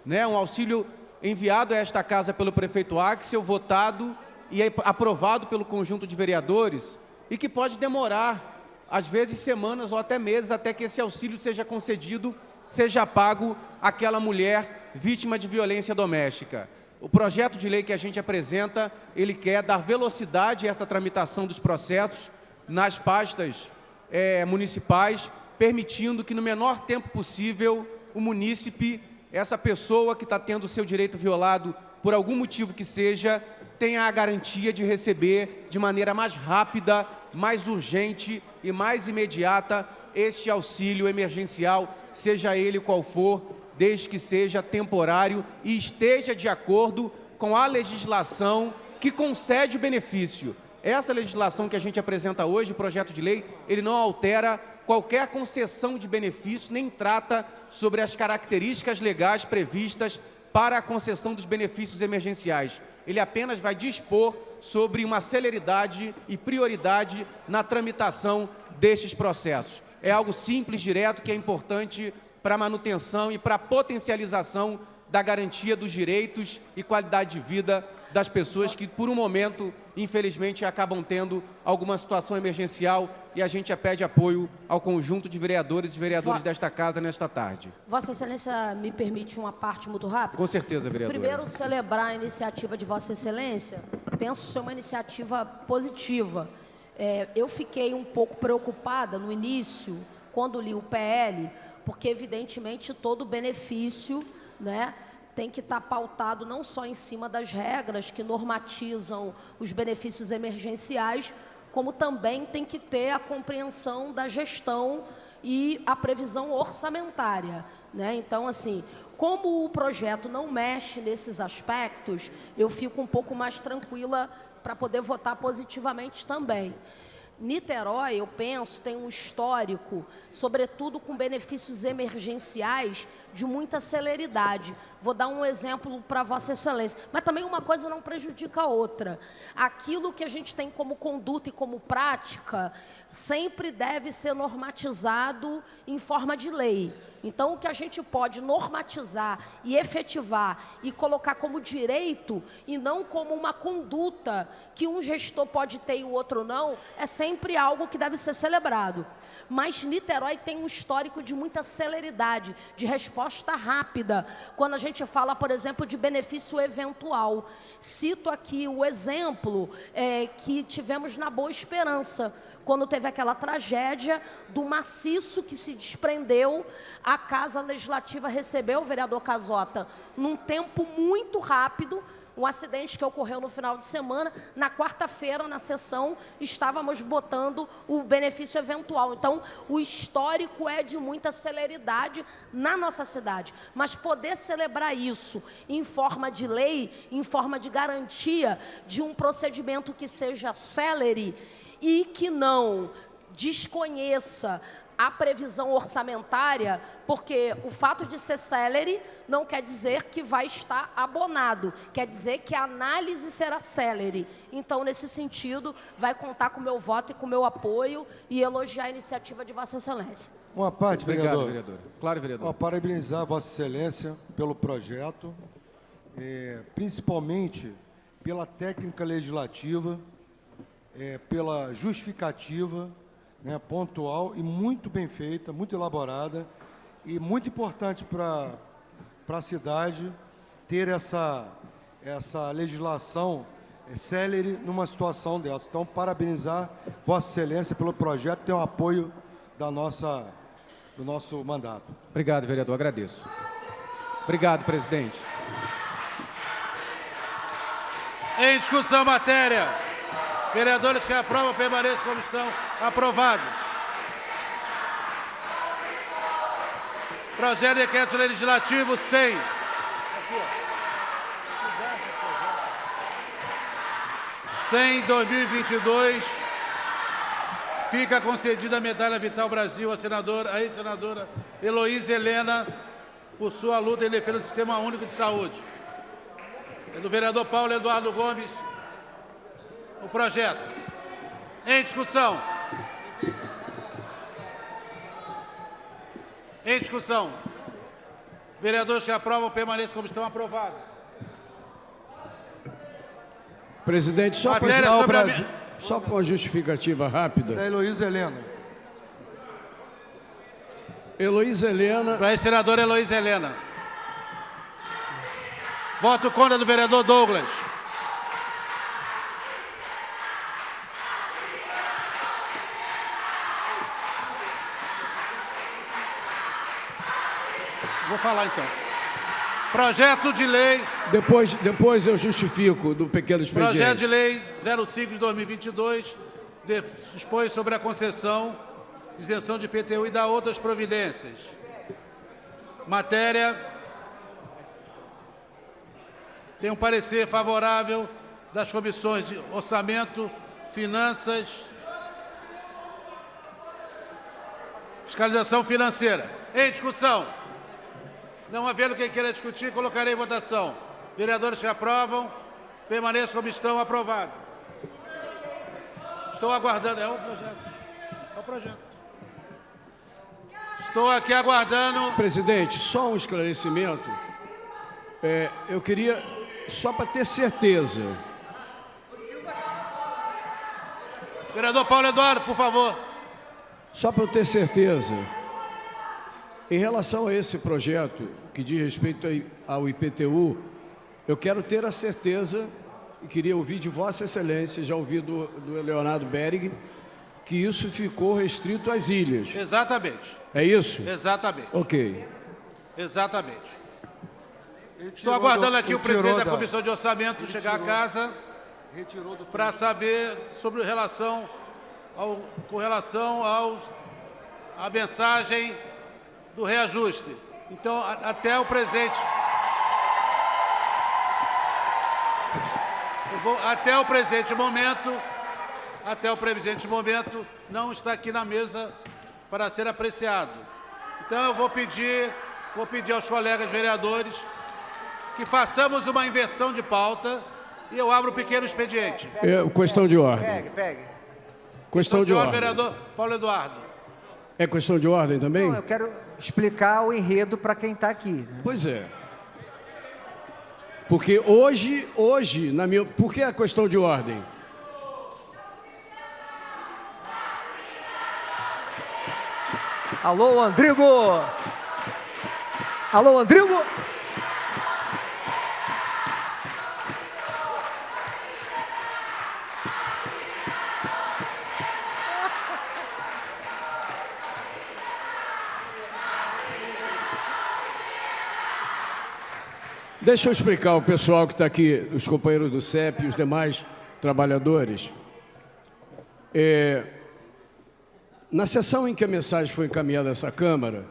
né? Um auxílio enviado a esta casa pelo prefeito Axel, votado e aprovado pelo conjunto de vereadores, e que pode demorar, às vezes, semanas ou até meses, até que esse auxílio seja concedido, seja pago àquela mulher vítima de violência doméstica. O projeto de lei que a gente apresenta, ele quer dar velocidade a esta tramitação dos processos nas pastas municipais, permitindo que no menor tempo possível o munícipe, essa pessoa que está tendo o seu direito violado por algum motivo que seja, tenha a garantia de receber de maneira mais rápida, mais urgente e mais imediata este auxílio emergencial, seja ele qual for, desde que seja temporário e esteja de acordo com a legislação que concede o benefício. Essa legislação que a gente apresenta hoje, o projeto de lei, ele não altera qualquer concessão de benefício, nem trata sobre as características legais previstas para a concessão dos benefícios emergenciais. Ele apenas vai dispor sobre uma celeridade e prioridade na tramitação destes processos. É algo simples, direto, que é importante para a manutenção e para a potencialização da garantia dos direitos e qualidade de vida das pessoas que, por um momento, infelizmente, acabam tendo alguma situação emergencial, e a gente pede apoio ao conjunto de vereadores e vereadoras desta casa nesta tarde. Vossa Excelência me permite uma parte muito rápida? Com certeza, vereadora. Primeiro, celebrar a iniciativa de Vossa Excelência. Penso ser uma iniciativa positiva. Eu fiquei um pouco preocupada no início, quando li o PL, porque, evidentemente, todo benefício, né, tem que estar pautado não só em cima das regras que normatizam os benefícios emergenciais, como também tem que ter a compreensão da gestão e a previsão orçamentária, né? Então, assim, como o projeto não mexe nesses aspectos, eu fico um pouco mais tranquila para poder votar positivamente também. Niterói, eu penso, tem um histórico, sobretudo com benefícios emergenciais, de muita celeridade. Vou dar um exemplo para Vossa Excelência. Mas também uma coisa não prejudica a outra. Aquilo que a gente tem como conduta e como prática sempre deve ser normatizado em forma de lei. Então, o que a gente pode normatizar e efetivar e colocar como direito e não como uma conduta que um gestor pode ter e o outro não, é sempre algo que deve ser celebrado. Mas Niterói tem um histórico de muita celeridade, de resposta rápida, quando a gente fala, por exemplo, de benefício eventual. Cito aqui o exemplo que tivemos na Boa Esperança, quando teve aquela tragédia do maciço que se desprendeu, a Casa Legislativa recebeu, o vereador Casota, num tempo muito rápido, um acidente que ocorreu no final de semana. Na quarta-feira, na sessão, estávamos botando o benefício eventual. Então, o histórico é de muita celeridade na nossa cidade. Mas poder celebrar isso em forma de lei, em forma de garantia de um procedimento que seja célere e que não desconheça a previsão orçamentária, porque o fato de ser célere não quer dizer que vai estar abonado, quer dizer que a análise será célere. Então, nesse sentido, vai contar com o meu voto e com o meu apoio e elogiar a iniciativa de Vossa Excelência. Uma parte, vereador. Obrigado, vereador. Claro, vereador. Parabenizar Vossa Excelência pelo projeto, principalmente pela técnica legislativa, pela justificativa, né, pontual e muito bem feita, muito elaborada e muito importante para a cidade ter essa legislação célere numa situação dessa. Então, parabenizar Vossa Excelência pelo projeto, tem o apoio do nosso mandato. Obrigado, vereador, agradeço. Obrigado, presidente. Em discussão, matéria. Vereadores que aprovam, permaneçam como estão. Aprovado. Projeto de Decreto Legislativo 100. 100/2022. Fica concedida a Medalha Vital Brasil à ex-senadora Heloísa Helena por sua luta em defesa do Sistema Único de Saúde. É do vereador Paulo Eduardo Gomes. O projeto. Em discussão. Em discussão. Vereadores que aprovam, permaneçam como estão. Aprovados. Presidente, só para Matéria sobre a... só para uma justificativa rápida. Da Heloísa Helena. Heloísa Helena. Para a senadora Heloísa Helena. Voto contra do vereador Douglas. Vou falar então. Projeto de lei... Depois eu justifico do pequeno expediente. Projeto de lei 05 de 2022 dispõe sobre a concessão, isenção de IPTU e dá outras providências. Matéria... Tem um parecer favorável das comissões de Orçamento, Finanças, Fiscalização Financeira. Em discussão. Não havendo quem queira discutir, colocarei em votação. Vereadores que aprovam, permaneçam como estão. Aprovado. Estou aguardando. É o projeto. É o projeto. Estou aqui aguardando. Presidente, só um esclarecimento. Eu queria, só para ter certeza. Vereador Paulo Eduardo, por favor. Só para eu ter certeza. Em relação a esse projeto que diz respeito ao IPTU, eu quero ter a certeza, e queria ouvir de Vossa Excelência, já ouvi do Leonardo Berg, que isso ficou restrito às ilhas. Exatamente. É isso? Exatamente. Ok. Exatamente. Estou aguardando aqui o presidente da Comissão de Orçamento chegar a casa para saber sobre com relação à mensagem do reajuste. Então, até o presente... Até o presente momento, não está aqui na mesa para ser apreciado. Então, eu vou pedir aos colegas vereadores que façamos uma inversão de pauta e eu abro um pequeno expediente. Questão de ordem. Questão de ordem. Vereador Paulo Eduardo. É questão de ordem também? Não, eu quero explicar o enredo para quem está aqui. Né? Pois é. Porque hoje, por que a questão de ordem? Alô, Andrigo! Alô, Andrigo! Deixa eu explicar ao pessoal que está aqui, os companheiros do CEP e os demais trabalhadores. Na sessão em que a mensagem foi encaminhada a essa Câmara,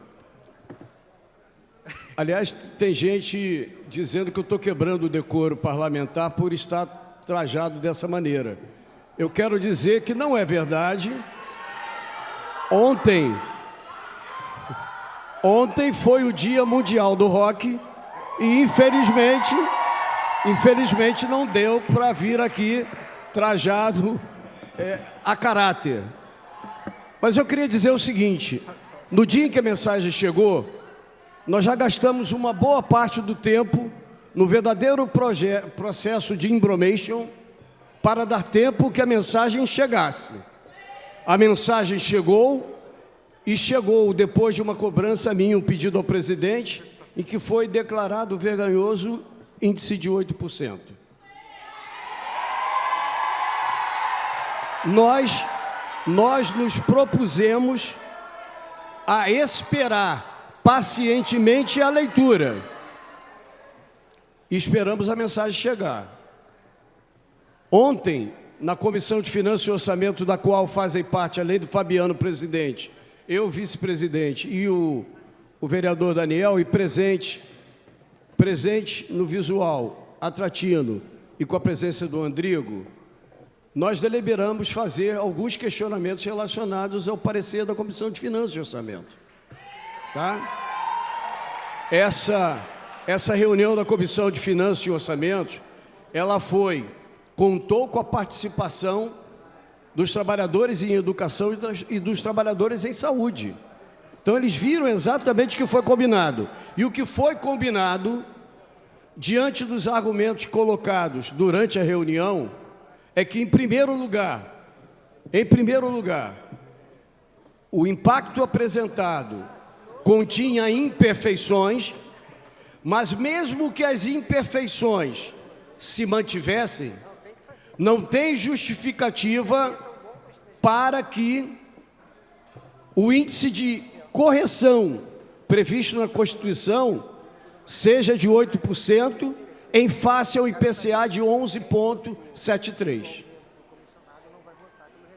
aliás, tem gente dizendo que eu estou quebrando o decoro parlamentar por estar trajado dessa maneira. Eu quero dizer que não é verdade. Ontem foi o Dia Mundial do Rock e, infelizmente não deu para vir aqui trajado a caráter. Mas eu queria dizer o seguinte, no dia em que a mensagem chegou, nós já gastamos uma boa parte do tempo no verdadeiro processo de embromation para dar tempo que a mensagem chegasse. A mensagem chegou e chegou depois de uma cobrança minha, um pedido ao presidente, em que foi declarado vergonhoso índice de 8%. Nós nos propusemos a esperar pacientemente a leitura. E esperamos a mensagem chegar. Ontem, na Comissão de Finanças e Orçamento, da qual fazem parte, além do Fabiano, presidente, eu, vice-presidente, e o vereador Daniel, e presente no visual, a Tratino, e com a presença do Andrigo, nós deliberamos fazer alguns questionamentos relacionados ao parecer da Comissão de Finanças e Orçamento. Tá? Essa reunião da Comissão de Finanças e Orçamento, ela contou com a participação dos trabalhadores em educação e dos trabalhadores em saúde. Então, eles viram exatamente o que foi combinado. E o que foi combinado, diante dos argumentos colocados durante a reunião, é que, em primeiro lugar, o impacto apresentado continha imperfeições, mas mesmo que as imperfeições se mantivessem, não tem justificativa para que o índice de correção previsto na Constituição seja de 8%, em face ao IPCA de 11,73%.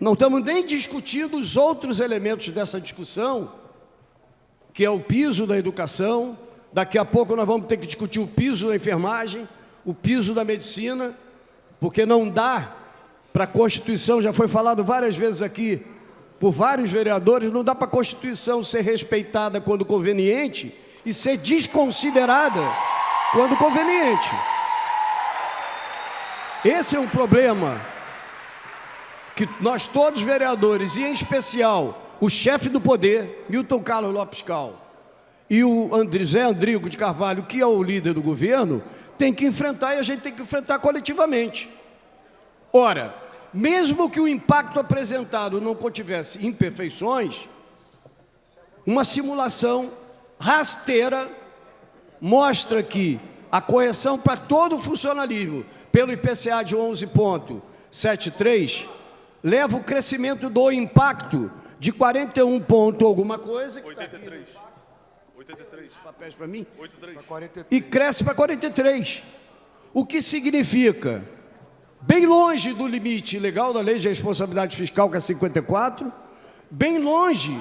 Não estamos nem discutindo os outros elementos dessa discussão, que é o piso da educação. Daqui a pouco nós vamos ter que discutir o piso da enfermagem, o piso da medicina, porque não dá para a Constituição, já foi falado várias vezes aqui por vários vereadores, não dá para a Constituição ser respeitada quando conveniente e ser desconsiderada quando conveniente. Esse é um problema que nós todos vereadores, e em especial o chefe do poder, Milton Carlos Lopes Cal, e o Zé Andrigo de Carvalho, que é o líder do governo, tem que enfrentar, e a gente tem que enfrentar coletivamente. Ora, mesmo que o impacto apresentado não contivesse imperfeições, uma simulação rasteira mostra que a correção para todo o funcionalismo pelo IPCA de 11,73 leva o crescimento do impacto de 41 ponto alguma coisa. 83. 83. Papéis para mim? 83. E cresce para 43. O que significa, bem longe do limite legal da Lei de Responsabilidade Fiscal, que é 54, bem longe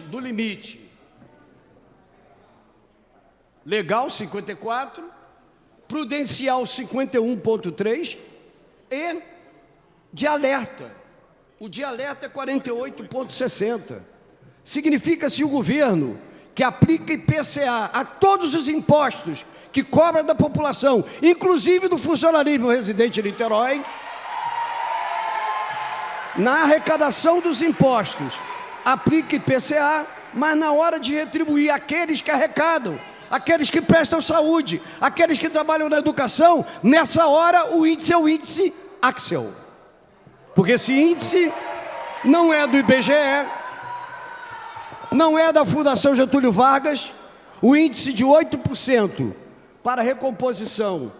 do limite legal, 54, prudencial, 51,3, e de alerta. O de alerta é 48,60. Significa se o governo, que aplica IPCA a todos os impostos que cobra da população, inclusive do funcionalismo residente em Niterói, na arrecadação dos impostos, aplica IPCA, mas na hora de retribuir aqueles que arrecadam, aqueles que prestam saúde, aqueles que trabalham na educação, nessa hora o índice é o índice Axel. Porque esse índice não é do IBGE, não é da Fundação Getúlio Vargas. O índice de 8% para recomposição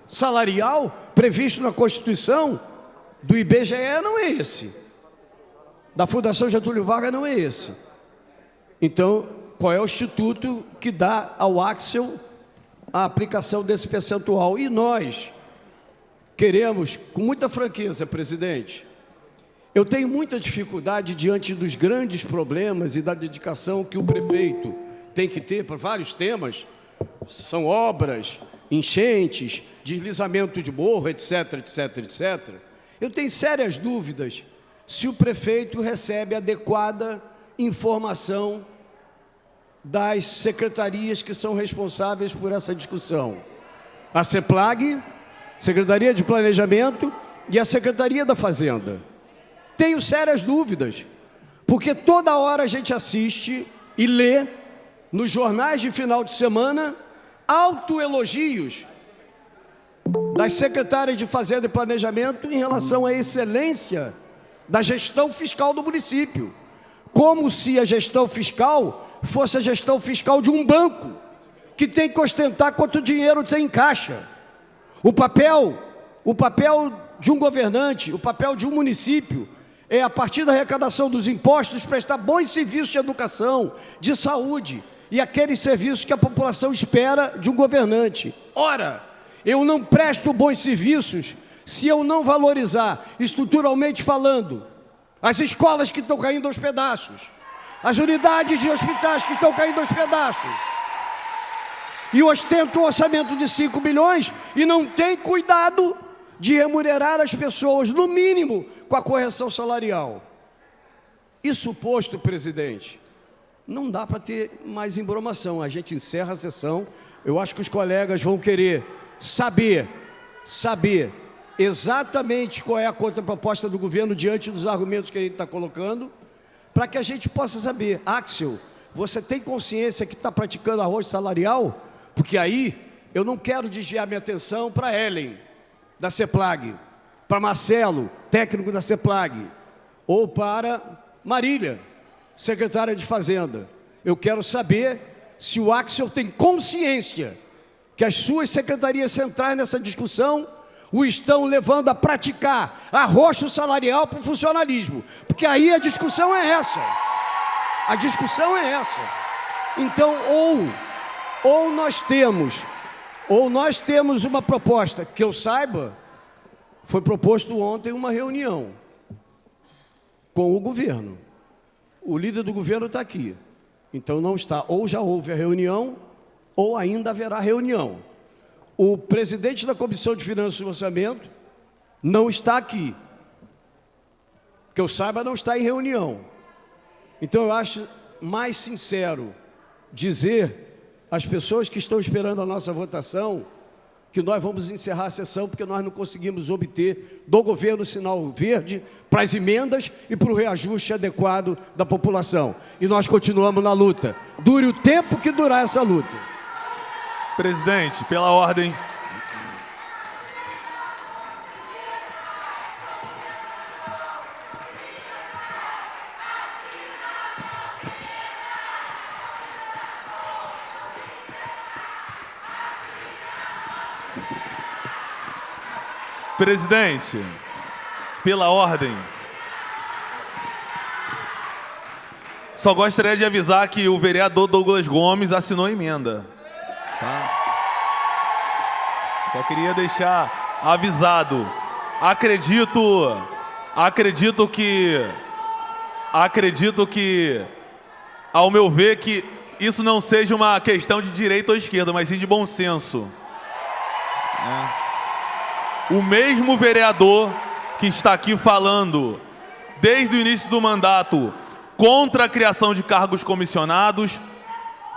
salarial previsto na Constituição do IBGE não é esse. Da Fundação Getúlio Vargas não é esse. Então, qual é o instituto que dá ao Axel a aplicação desse percentual? E nós queremos, com muita franqueza, presidente, eu tenho muita dificuldade diante dos grandes problemas e da dedicação que o prefeito tem que ter para vários temas, são obras, enchentes, deslizamento de morro, etc, etc, etc. Eu tenho sérias dúvidas se o prefeito recebe adequada informação das secretarias que são responsáveis por essa discussão. A CEPLAG, Secretaria de Planejamento, e a Secretaria da Fazenda. Tenho sérias dúvidas, porque toda hora a gente assiste e lê nos jornais de final de semana autoelogios das secretárias de Fazenda e Planejamento em relação à excelência da gestão fiscal do município, como se a gestão fiscal fosse a gestão fiscal de um banco, que tem que ostentar quanto dinheiro tem em caixa. O papel de um governante, o papel de um município, é, a partir da arrecadação dos impostos, prestar bons serviços de educação, de saúde, e aqueles serviços que a população espera de um governante. Ora, Eu não presto bons serviços se eu não valorizar, estruturalmente falando, as escolas que estão caindo aos pedaços, as unidades de hospitais que estão caindo aos pedaços. E ostenta um orçamento de 5 bilhões e não tem cuidado de remunerar as pessoas, no mínimo, com a correção salarial. Isso posto, presidente, não dá para ter mais embromação. A gente encerra a sessão. Eu acho que os colegas vão querer saber exatamente qual é a contraproposta do governo diante dos argumentos que a gente está colocando, para que a gente possa saber. Axel, você tem consciência que está praticando arroz salarial? Porque aí eu não quero desviar minha atenção para Ellen, da CEPLAG, para Marcelo, técnico da CEPLAG, ou para Marília, secretária de Fazenda. Eu quero saber se o Axel tem consciência que as suas secretarias centrais nessa discussão o estão levando a praticar arrocho salarial para o funcionalismo. Porque aí a discussão é essa. A discussão é essa. Então, ou nós temos uma proposta, que eu saiba, foi proposto ontem uma reunião com o governo. O líder do governo está aqui. Então não está, ou já houve a reunião, ou ainda haverá reunião. O presidente da Comissão de Finanças e Orçamento não está aqui. Que eu saiba, não está em reunião. Então eu acho mais sincero dizer às pessoas que estão esperando a nossa votação que nós vamos encerrar a sessão porque nós não conseguimos obter do governo sinal verde para as emendas e para o reajuste adequado da população. E nós continuamos na luta. Dure o tempo que durar essa luta. Presidente, pela ordem. Presidente, pela ordem. Só gostaria de avisar que o vereador Douglas Gomes assinou a emenda. Tá? Só queria deixar avisado. Acredito que, ao meu ver, que isso não seja uma questão de direita ou esquerda, mas sim de bom senso. O mesmo vereador que está aqui falando, desde o início do mandato, contra a criação de cargos comissionados,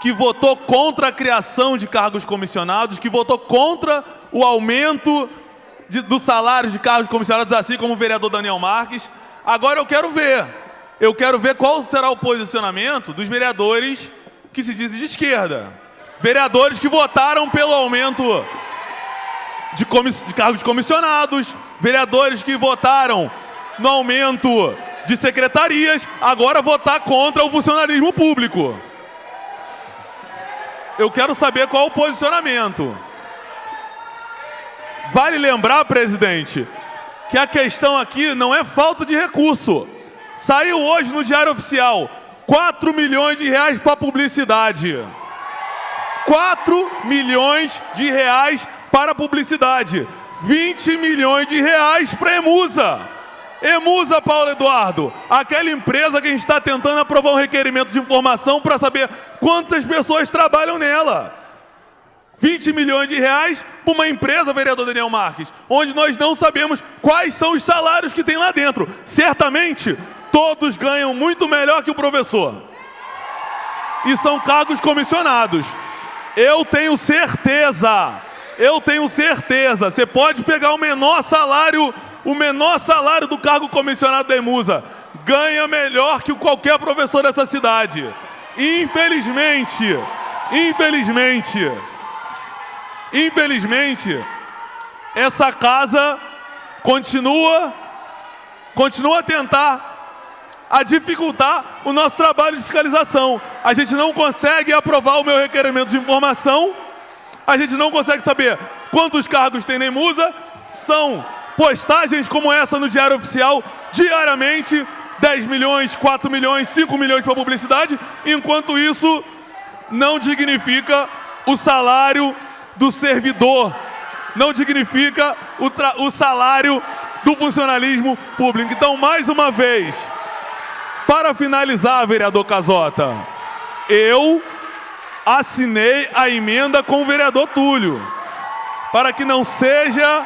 que votou contra a criação de cargos comissionados, que votou contra o aumento do salário de cargos comissionados, assim como o vereador Daniel Marques. Agora eu quero ver qual será o posicionamento dos vereadores que se dizem de esquerda. Vereadores que votaram pelo aumento de cargos comissionados, vereadores que votaram no aumento de secretarias, agora votar contra o funcionalismo público. Eu quero saber qual o posicionamento. Vale lembrar, presidente, que a questão aqui não é falta de recurso. Saiu hoje no Diário Oficial 4 milhões de reais para publicidade. 4 milhões de reais para publicidade. 20 milhões de reais para Emusa. Emusa, Paulo Eduardo, aquela empresa que a gente está tentando aprovar um requerimento de informação para saber quantas pessoas trabalham nela. 20 milhões de reais para uma empresa, vereador Daniel Marques, onde nós não sabemos quais são os salários que tem lá dentro. Certamente, todos ganham muito melhor que o professor. E são cargos comissionados. Eu tenho certeza, você pode pegar o menor salário do cargo comissionado da Emusa, ganha melhor que qualquer professor dessa cidade. Infelizmente, essa casa continua a tentar dificultar o nosso trabalho de fiscalização. A gente não consegue aprovar o meu requerimento de informação, a gente não consegue saber quantos cargos tem na Emusa. São postagens como essa no Diário Oficial diariamente, 10 milhões, 4 milhões, 5 milhões para publicidade, enquanto isso não dignifica o salário do servidor não dignifica o salário do funcionalismo público. Então, mais uma vez, para finalizar, vereador Casota, eu assinei a emenda com o vereador Túlio, para que não seja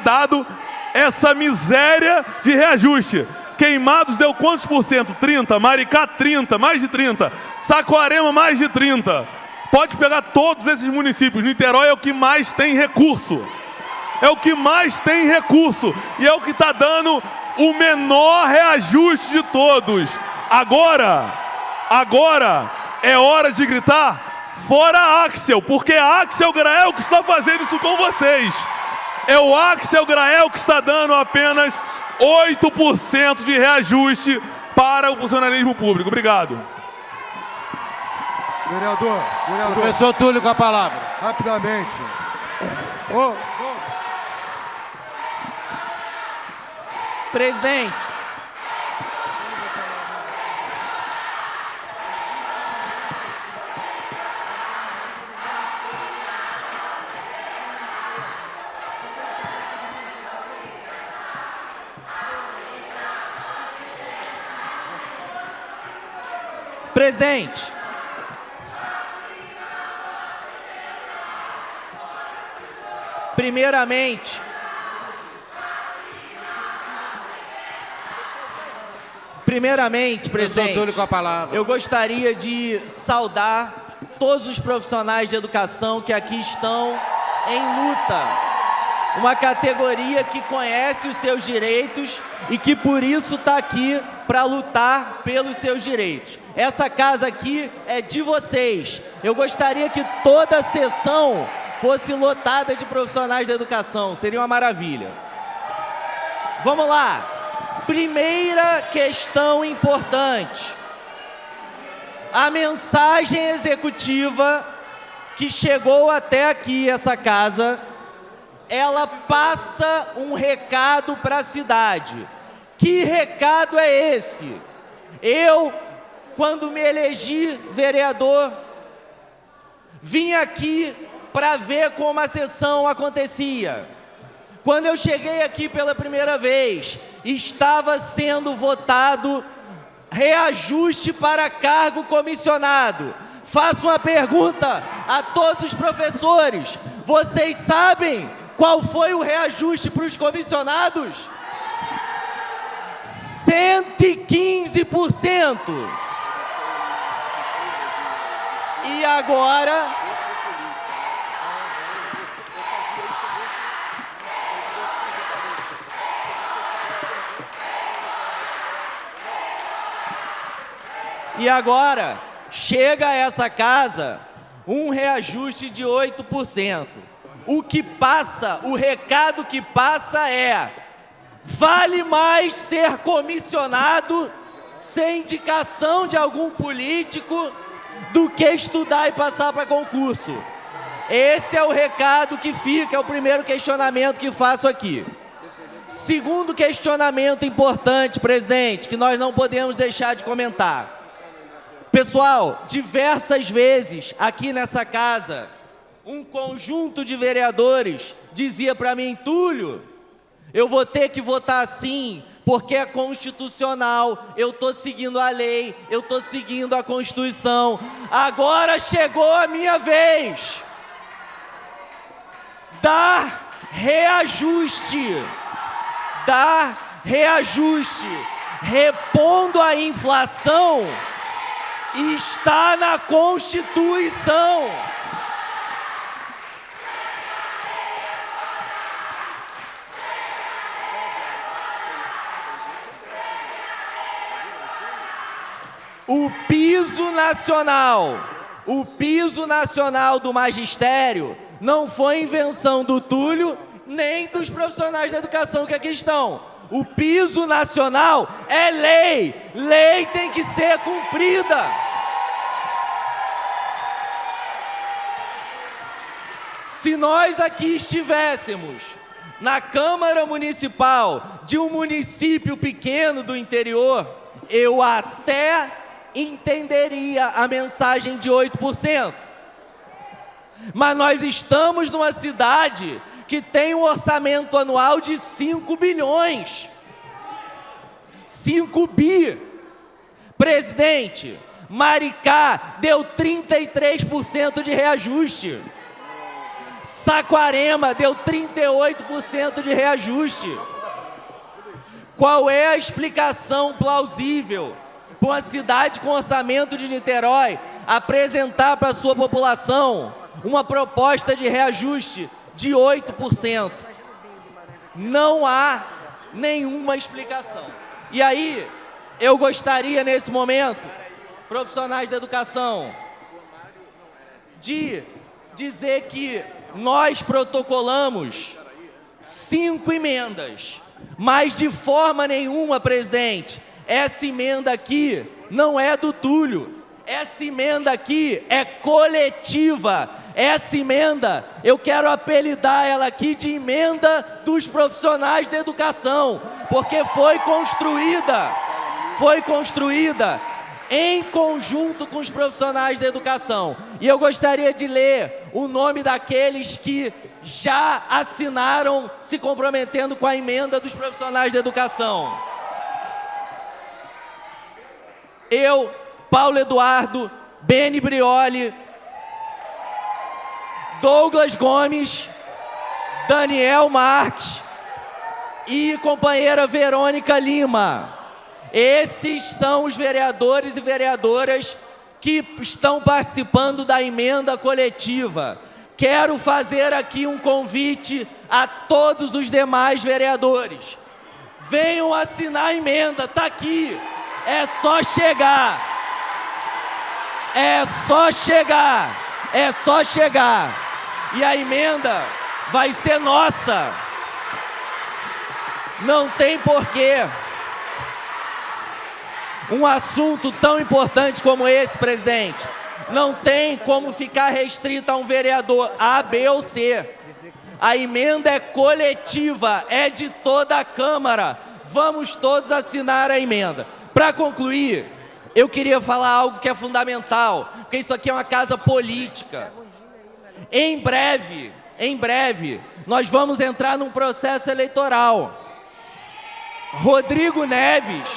dado essa miséria de reajuste. Queimados deu quantos por cento? 30, Maricá 30, mais de 30, Saquarema mais de 30. Pode pegar todos esses municípios. Niterói é o que mais tem recurso. É o que mais tem recurso. E é o que está dando o menor reajuste de todos. Agora é hora de gritar fora Axel, porque é Axel Grael que está fazendo isso com vocês. É o Axel Grael que está dando apenas 8% de reajuste para o funcionalismo público. Obrigado. Vereador. Professor Túlio com a palavra. Rapidamente. Presidente. Presidente. Primeiramente, presidente, Túlio com a palavra. eu gostaria de saudar todos os profissionais de educação que aqui estão em luta. Uma categoria que conhece os seus direitos e que por isso está aqui para lutar pelos seus direitos. Essa casa aqui é de vocês. Eu gostaria que toda a sessão fosse lotada de profissionais da educação. Seria uma maravilha. Vamos lá. Primeira questão importante. A mensagem executiva que chegou até aqui, essa casa, ela passa um recado para a cidade. Que recado é esse? Eu, quando me elegi vereador, vim aqui para ver como a sessão acontecia. Quando eu cheguei aqui pela primeira vez, estava sendo votado reajuste para cargo comissionado. Faço uma pergunta a todos os professores. Vocês sabem qual foi o reajuste para os comissionados? 115%. E agora... E agora, chega a essa casa um reajuste de 8%. O que passa, o recado que passa é: vale mais ser comissionado sem indicação de algum político do que estudar e passar para concurso. Esse é o recado que fica, é o primeiro questionamento que faço aqui. Segundo questionamento importante, presidente, que nós não podemos deixar de comentar. Pessoal, diversas vezes aqui nessa casa, um conjunto de vereadores dizia para mim: Túlio, eu vou ter que votar sim, porque é constitucional, eu estou seguindo a lei, eu estou seguindo a Constituição. Agora chegou a minha vez. Dar reajuste, repondo a inflação, está na Constituição. O piso nacional do magistério não foi invenção do Túlio nem dos profissionais da educação que aqui estão. O piso nacional é lei. Lei tem que ser cumprida. Se nós aqui estivéssemos na Câmara Municipal de um município pequeno do interior, eu até entenderia a mensagem de 8%. Mas nós estamos numa cidade que tem um orçamento anual de 5 bilhões. 5 bi. Presidente, Maricá deu 33% de reajuste. Saquarema deu 38% de reajuste. Qual é a explicação plausível para uma cidade com orçamento de Niterói apresentar para a sua população uma proposta de reajuste de 8%? Não há nenhuma explicação. E aí, eu gostaria nesse momento, profissionais da educação, de dizer que nós protocolamos 5 emendas, mas de forma nenhuma, presidente, essa emenda aqui não é do Túlio, essa emenda aqui é coletiva. Essa emenda, eu quero apelidar ela aqui de emenda dos profissionais da educação, porque foi construída em conjunto com os profissionais da educação. E eu gostaria de ler o nome daqueles que já assinaram se comprometendo com a emenda dos profissionais da educação. Eu, Paulo Eduardo, Beni Brioli, Douglas Gomes, Daniel Marques e companheira Verônica Lima. Esses são os vereadores e vereadoras que estão participando da emenda coletiva. Quero fazer aqui um convite a todos os demais vereadores. Venham assinar a emenda, está aqui. É só chegar. É só chegar. É só chegar. E a emenda vai ser nossa. Não tem porquê. Um assunto tão importante como esse, presidente, não tem como ficar restrito a um vereador A, B ou C. A emenda é coletiva, é de toda a Câmara. Vamos todos assinar a emenda. Para concluir, eu queria falar algo que é fundamental, porque isso aqui é uma casa política. Em breve, nós vamos entrar num processo eleitoral. Rodrigo Neves,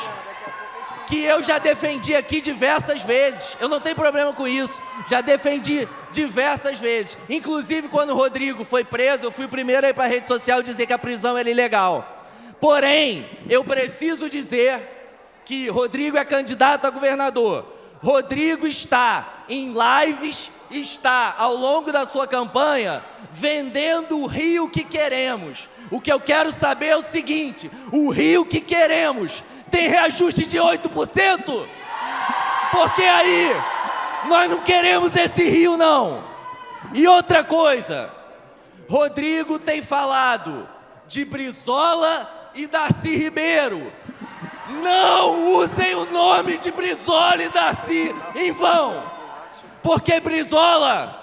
que eu já defendi aqui diversas vezes, eu não tenho problema com isso, já defendi diversas vezes. Inclusive, quando o Rodrigo foi preso, eu fui o primeiro a ir para a rede social dizer que a prisão era ilegal. Porém, eu preciso dizer que Rodrigo é candidato a governador. Rodrigo está em lives, está ao longo da sua campanha vendendo o Rio que queremos. O que eu quero saber é o seguinte: o Rio que queremos tem reajuste de 8%? Porque aí nós não queremos esse Rio, não. E outra coisa, Rodrigo tem falado de Brizola e Darcy Ribeiro. Não usem o nome de Brizola e Darcy em vão, porque Brizola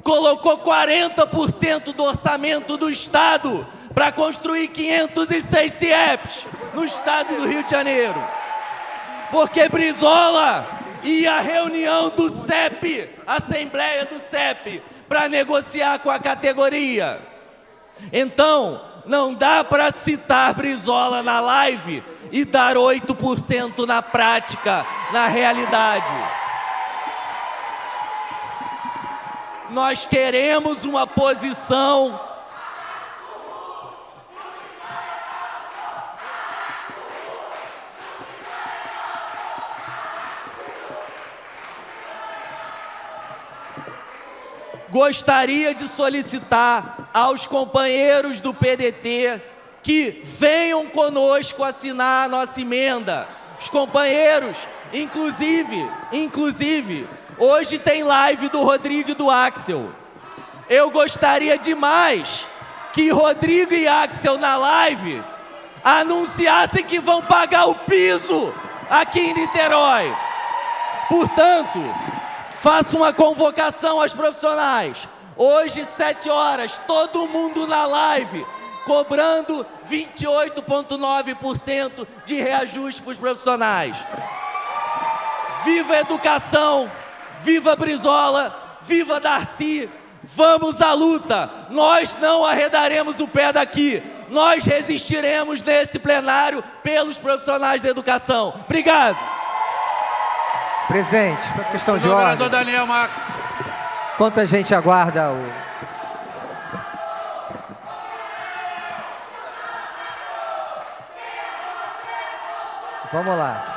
colocou 40% do orçamento do Estado para construir 506 CIEPs no Estado do Rio de Janeiro. Porque Brizola ia à reunião do CEP, Assembleia do CEP, para negociar com a categoria. Então, não dá para citar Brizola na live e dar 8% na prática, na realidade. Nós queremos uma posição gostaria de solicitar aos companheiros do PDT que venham conosco assinar a nossa emenda. Os companheiros, inclusive, hoje tem live do Rodrigo e do Axel. Eu gostaria demais que Rodrigo e Axel na live anunciassem que vão pagar o piso aqui em Niterói. Portanto, faço uma convocação aos profissionais. Hoje, 7 horas, todo mundo na live, cobrando 28,9% de reajuste para os profissionais. Viva a educação, viva Brizola, viva Darcy, Vamos à luta! Nós não arredaremos o pé daqui! Nós resistiremos nesse plenário pelos profissionais da educação. Obrigado! Presidente, uma questão de Vereador ordem. Daniel Max. Enquanto a gente aguarda o... Vamos lá.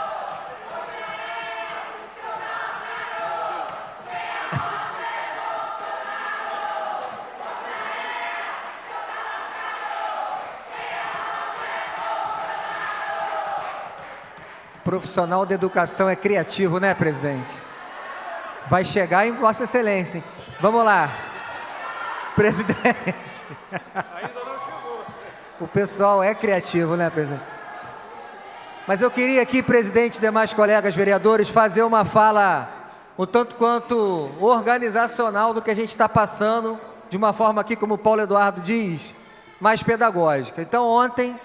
Profissional da educação é criativo, né, presidente? Vai chegar em Vossa Excelência, hein? Vamos lá. Presidente. Ainda não chegou. O pessoal é criativo, né, presidente? Mas eu queria aqui, presidente e demais colegas vereadores, fazer uma fala um tanto quanto organizacional do que a gente está passando, de uma forma aqui, como o Paulo Eduardo diz, mais pedagógica. Então, ontem,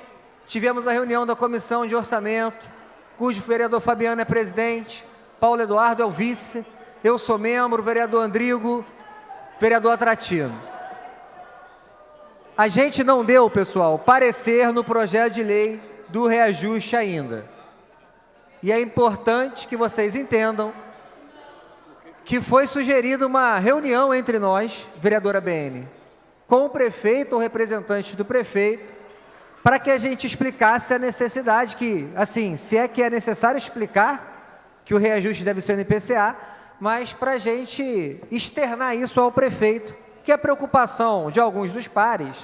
tivemos a reunião da Comissão de Orçamento, cujo vereador Fabiano é presidente, Paulo Eduardo é o vice, eu sou membro, o vereador Andrigo, vereador Atratino. A gente não deu, pessoal, parecer no projeto de lei do reajuste ainda. E é importante que vocês entendam que foi sugerida uma reunião entre nós, vereadora BN, com o prefeito ou representante do prefeito, para que a gente explicasse a necessidade que, assim, se é que é necessário explicar que o reajuste deve ser no IPCA, mas para a gente externar isso ao prefeito, que a preocupação de alguns dos pares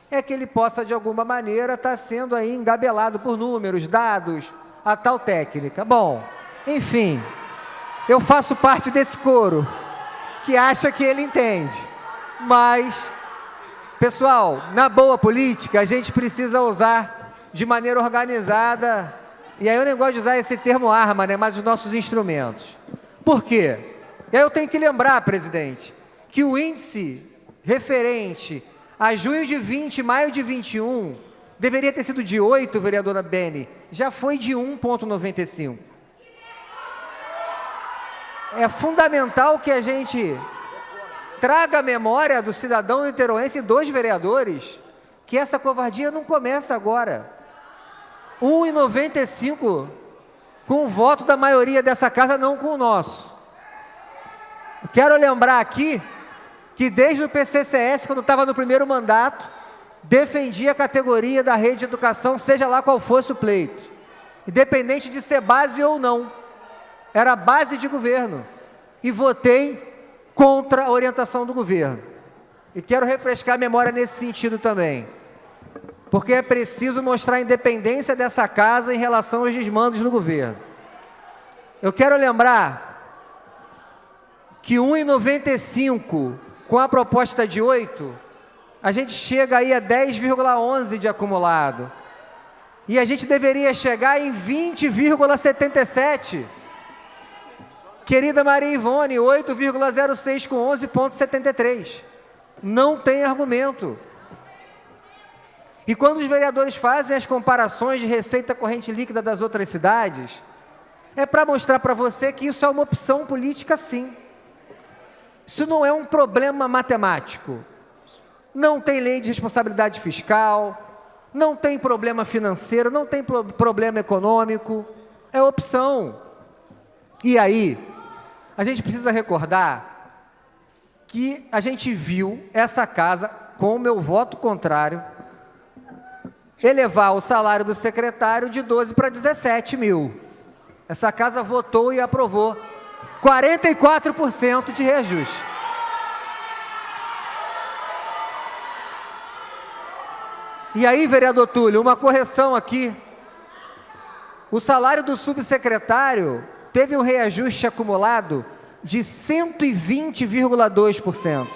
é que ele possa, de alguma maneira, estar sendo aí engabelado por números, dados, a tal técnica. Bom, enfim, eu faço parte desse coro que acha que ele entende, mas, pessoal, na boa política, a gente precisa usar de maneira organizada, e aí eu nem gosto de usar esse termo arma, né, mas os nossos instrumentos. Por quê? E aí eu tenho que lembrar, presidente, que o índice referente a junho de 20, maio de 21, deveria ter sido de 8, vereadora Beni, já foi de 1,95. É fundamental que a gente traga a memória do cidadão niteroense e dos vereadores que essa covardia não começa agora. 1,95 com o voto da maioria dessa casa, não com o nosso. Quero lembrar aqui que desde o PCCS, quando estava no primeiro mandato, defendia a categoria da rede de educação, seja lá qual fosse o pleito, independente de ser base ou não, era base de governo, e votei contra a orientação do governo. E quero refrescar a memória nesse sentido também, porque é preciso mostrar a independência dessa casa em relação aos desmandos do governo. Eu quero lembrar que 1,95 com a proposta de 8, a gente chega aí a 10,11 de acumulado. E a gente deveria chegar em 20,77. Querida Maria Ivone, 8,06 com 11,73. Não tem argumento. E quando os vereadores fazem as comparações de receita corrente líquida das outras cidades, é para mostrar para você que isso é uma opção política, sim. Isso não é um problema matemático. Não tem lei de responsabilidade fiscal, não tem problema financeiro, não tem problema econômico. É opção. E aí, a gente precisa recordar que a gente viu essa casa, com o meu voto contrário, elevar o salário do secretário de 12 para 17 mil. Essa casa votou e aprovou 44% de reajuste. E aí, vereador Túlio, uma correção aqui. O salário do subsecretário teve um reajuste acumulado de 120,2%.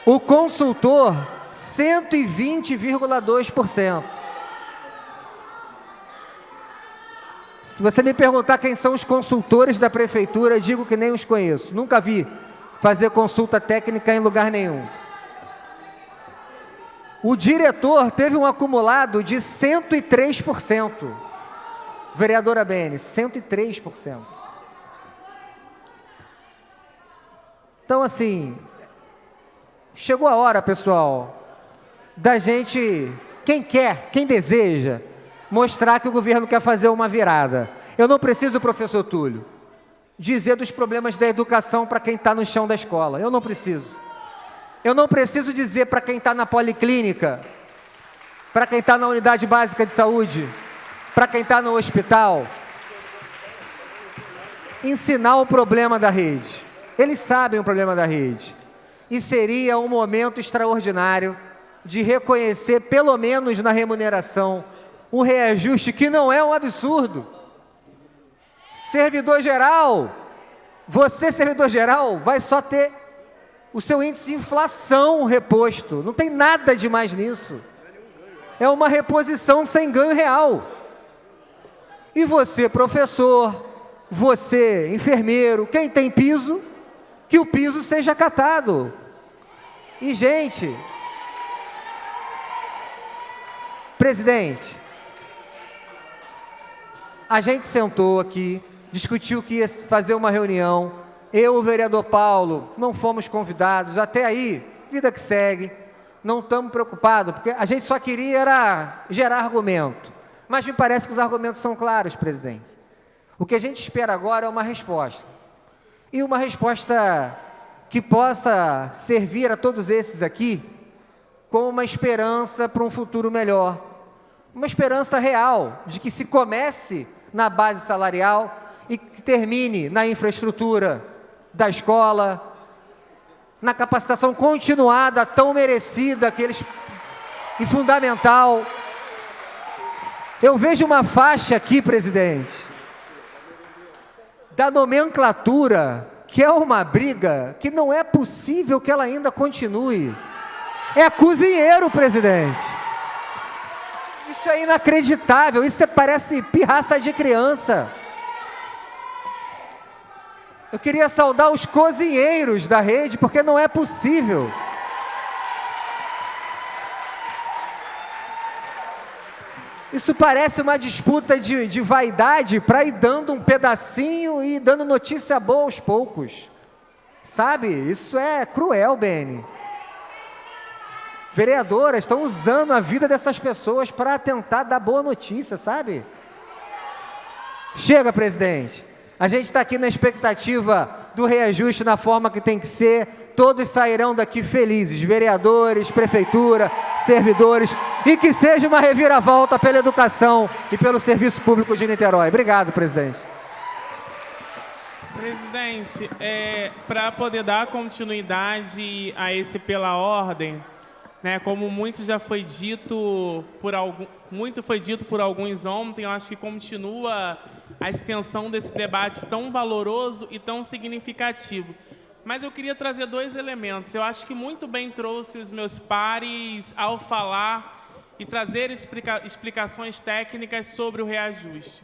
O consultor, 120,2%. Se você me perguntar quem são os consultores da prefeitura, eu digo que nem os conheço. Nunca vi fazer consulta técnica em lugar nenhum. O diretor teve um acumulado de 103%. Vereadora Bene, 103%. Então, assim, chegou a hora, pessoal, da gente, quem quer, quem deseja, mostrar que o governo quer fazer uma virada. Eu não preciso, professor Túlio, dizer dos problemas da educação para quem está no chão da escola. Eu não preciso. Eu não preciso dizer para quem está na policlínica, para quem está na unidade básica de saúde, para quem está no hospital, ensinar o problema da rede. Eles sabem o problema da rede. E seria um momento extraordinário de reconhecer, pelo menos na remuneração, um reajuste que não é um absurdo. Servidor geral, você, servidor geral, vai só ter o seu índice de inflação reposto. Não tem nada de mais nisso. É uma reposição sem ganho real. E você, professor, você, enfermeiro, quem tem piso, que o piso seja acatado. E, gente, presidente, a gente sentou aqui, discutiu que ia fazer uma reunião, eu e o vereador Paulo não fomos convidados, até aí, vida que segue, não estamos preocupados, porque a gente só queria era gerar argumento. Mas me parece que os argumentos são claros, presidente. O que a gente espera agora é uma resposta. E uma resposta que possa servir a todos esses aqui como uma esperança para um futuro melhor. Uma esperança real de que se comece na base salarial e que termine na infraestrutura da escola, na capacitação continuada tão merecida e fundamental. Eu vejo uma faixa aqui, presidente, da nomenclatura, que é uma briga que não é possível que ela ainda continue. É cozinheiro, presidente. Isso é inacreditável, isso parece pirraça de criança. Eu queria saudar os cozinheiros da rede, porque não é possível. Isso parece uma disputa de vaidade para ir dando um pedacinho e dando notícia boa aos poucos. Sabe? Isso é cruel, BN. Vereadoras estão usando a vida dessas pessoas para tentar dar boa notícia, sabe? Chega, presidente. A gente está aqui na expectativa do reajuste na forma que tem que ser. Todos sairão daqui felizes, vereadores, prefeitura, servidores, e que seja uma reviravolta pela educação e pelo serviço público de Niterói. Obrigado, presidente. Presidente, para poder dar continuidade a esse pela ordem, né, como muito já foi dito por alguns ontem, eu acho que continua a extensão desse debate tão valoroso e tão significativo. Mas eu queria trazer dois elementos. Eu acho que muito bem trouxe os meus pares ao falar e trazer explicações técnicas sobre o reajuste.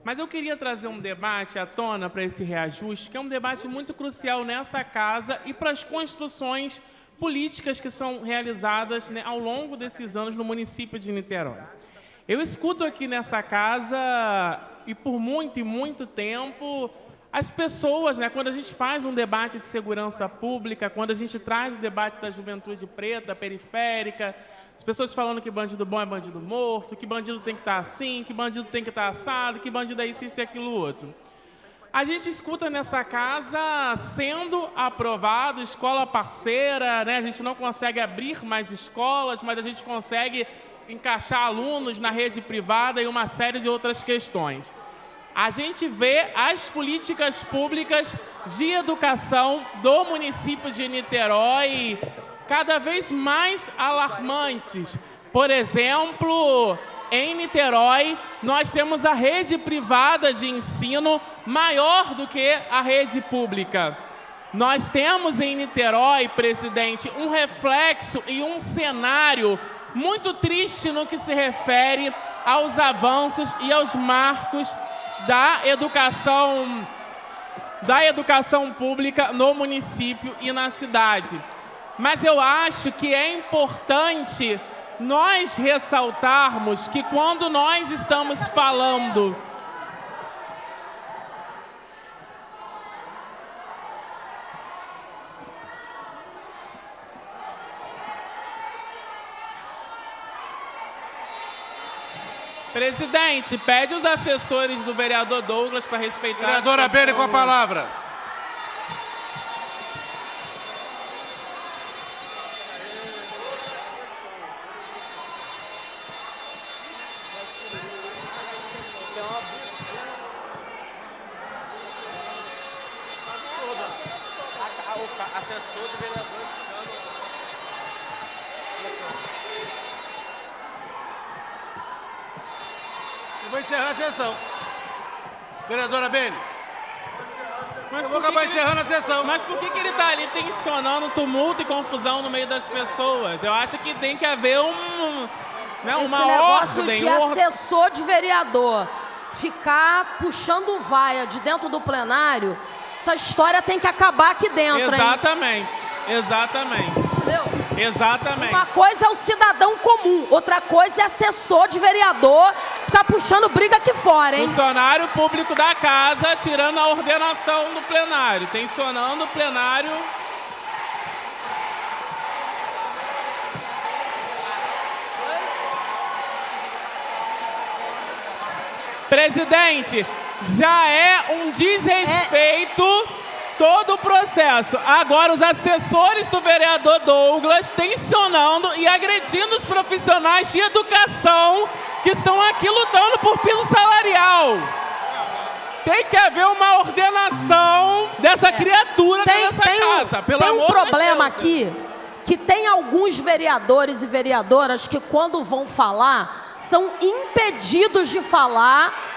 Mas eu queria trazer um debate à tona para esse reajuste, que é um debate muito crucial nessa casa e para as construções políticas que são realizadas, né, ao longo desses anos no município de Niterói. Eu escuto aqui nessa casa, e por muito e muito tempo, as pessoas, né, quando a gente faz um debate de segurança pública, quando a gente traz o debate da juventude preta, periférica, as pessoas falando que bandido bom é bandido morto, que bandido tem que estar assim, que bandido tem que estar assado, que bandido é isso e aquilo outro. A gente escuta nessa casa sendo aprovado escola parceira, né? A gente não consegue abrir mais escolas, mas a gente consegue encaixar alunos na rede privada e uma série de outras questões. A gente vê as políticas públicas de educação do município de Niterói cada vez mais alarmantes. Por exemplo, em Niterói, nós temos a rede privada de ensino maior do que a rede pública. Nós temos em Niterói, presidente, um reflexo e um cenário muito triste no que se refere aos avanços e aos marcos da educação pública no município e na cidade. Mas eu acho que é importante nós ressaltarmos que quando nós estamos falando Presidente, pede os assessores do vereador Douglas para respeitar... Vereadora Bene com a palavra. Assessor do vereador. Eu vou encerrar a sessão. Vereadora Bene. Mas Eu vou acabar encerrando a sessão. Mas por que ele está ali tensionando tumulto e confusão no meio das pessoas? Eu acho que tem que haver Esse uma negócio ordem. de assessor de vereador ficar puxando vaia de dentro do plenário, essa história tem que acabar aqui dentro, Exatamente. Exatamente. Entendeu? Exatamente. Uma coisa é o cidadão comum, outra coisa é assessor de vereador ficar puxando briga aqui fora, hein? Funcionário público da casa tirando a ordenação do plenário, tensionando o plenário. Presidente, já é um desrespeito todo o processo. Agora, os assessores do vereador Douglas tensionando e agredindo os profissionais de educação que estão aqui lutando por piso salarial. Tem que haver uma ordenação dessa criatura nessa casa, pelo tem um amor de problema Deus. aqui, que tem alguns vereadores e vereadoras que quando vão falar, são impedidos de falar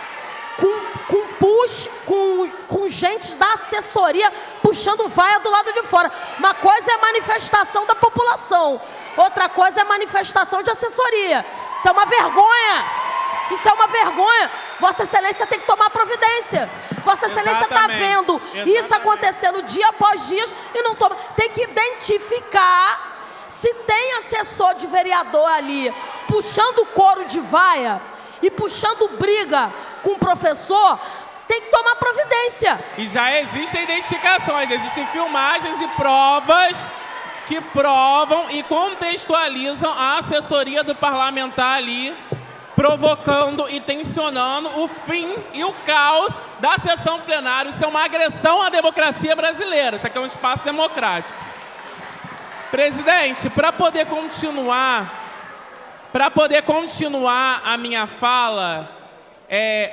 com gente da assessoria puxando vaia do lado de fora. Uma coisa é a manifestação da população, outra coisa é a manifestação de assessoria. Isso é uma vergonha. Isso é uma vergonha. Vossa Excelência tem que tomar providência. Vossa Excelência está vendo isso acontecendo dia após dia e não toma. Tem que identificar se tem assessor de vereador ali puxando coro de vaia e puxando briga com o professor, tem que tomar providência. E já existem identificações, existem filmagens e provas que provam e contextualizam a assessoria do parlamentar ali, provocando e tensionando o fim e o caos da sessão plenária. Isso é uma agressão à democracia brasileira. Isso aqui é um espaço democrático. Presidente, para poder continuar a minha fala,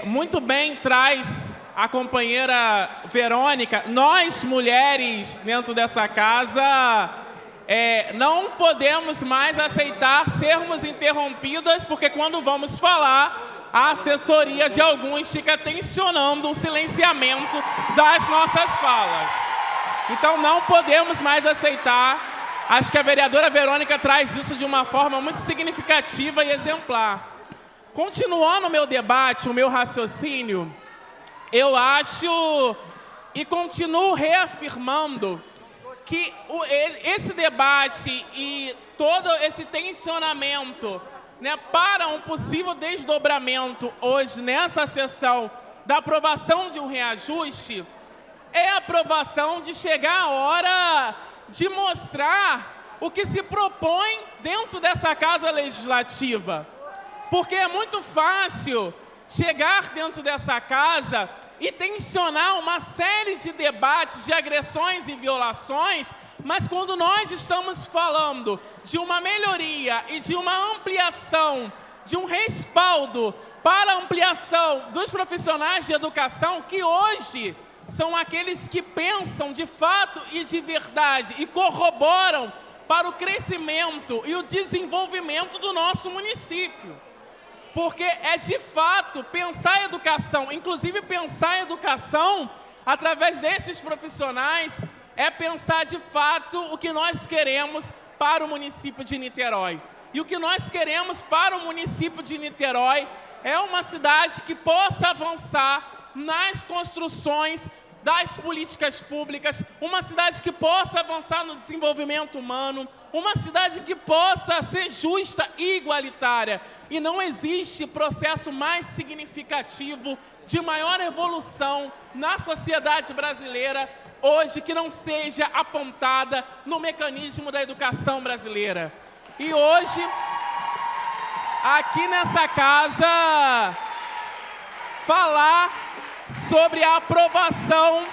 muito bem traz a companheira Verônica, nós mulheres dentro dessa casa não podemos mais aceitar sermos interrompidas, porque quando vamos falar, a assessoria de alguns fica tensionando o silenciamento das nossas falas. Então não podemos mais aceitar. Acho que a vereadora Verônica traz isso de uma forma muito significativa e exemplar. Continuando o meu debate, o meu raciocínio, eu acho e continuo reafirmando que esse debate e todo esse tensionamento, né, para um possível desdobramento hoje nessa sessão da aprovação de um reajuste, é a aprovação de chegar a hora de mostrar o que se propõe dentro dessa casa legislativa. Porque é muito fácil chegar dentro dessa casa e tensionar uma série de debates de agressões e violações, mas quando nós estamos falando de uma melhoria e de uma ampliação, de um respaldo para a ampliação dos profissionais de educação, que hoje são aqueles que pensam de fato e de verdade e corroboram para o crescimento e o desenvolvimento do nosso município. Porque é de fato pensar a educação, inclusive pensar a educação através desses profissionais, é pensar de fato o que nós queremos para o município de Niterói. E o que nós queremos para o município de Niterói é uma cidade que possa avançar nas construções das políticas públicas, uma cidade que possa avançar no desenvolvimento humano, uma cidade que possa ser justa e igualitária. E não existe processo mais significativo de maior evolução na sociedade brasileira hoje que não seja apontada no mecanismo da educação brasileira. E hoje aqui nessa casa falar sobre a aprovação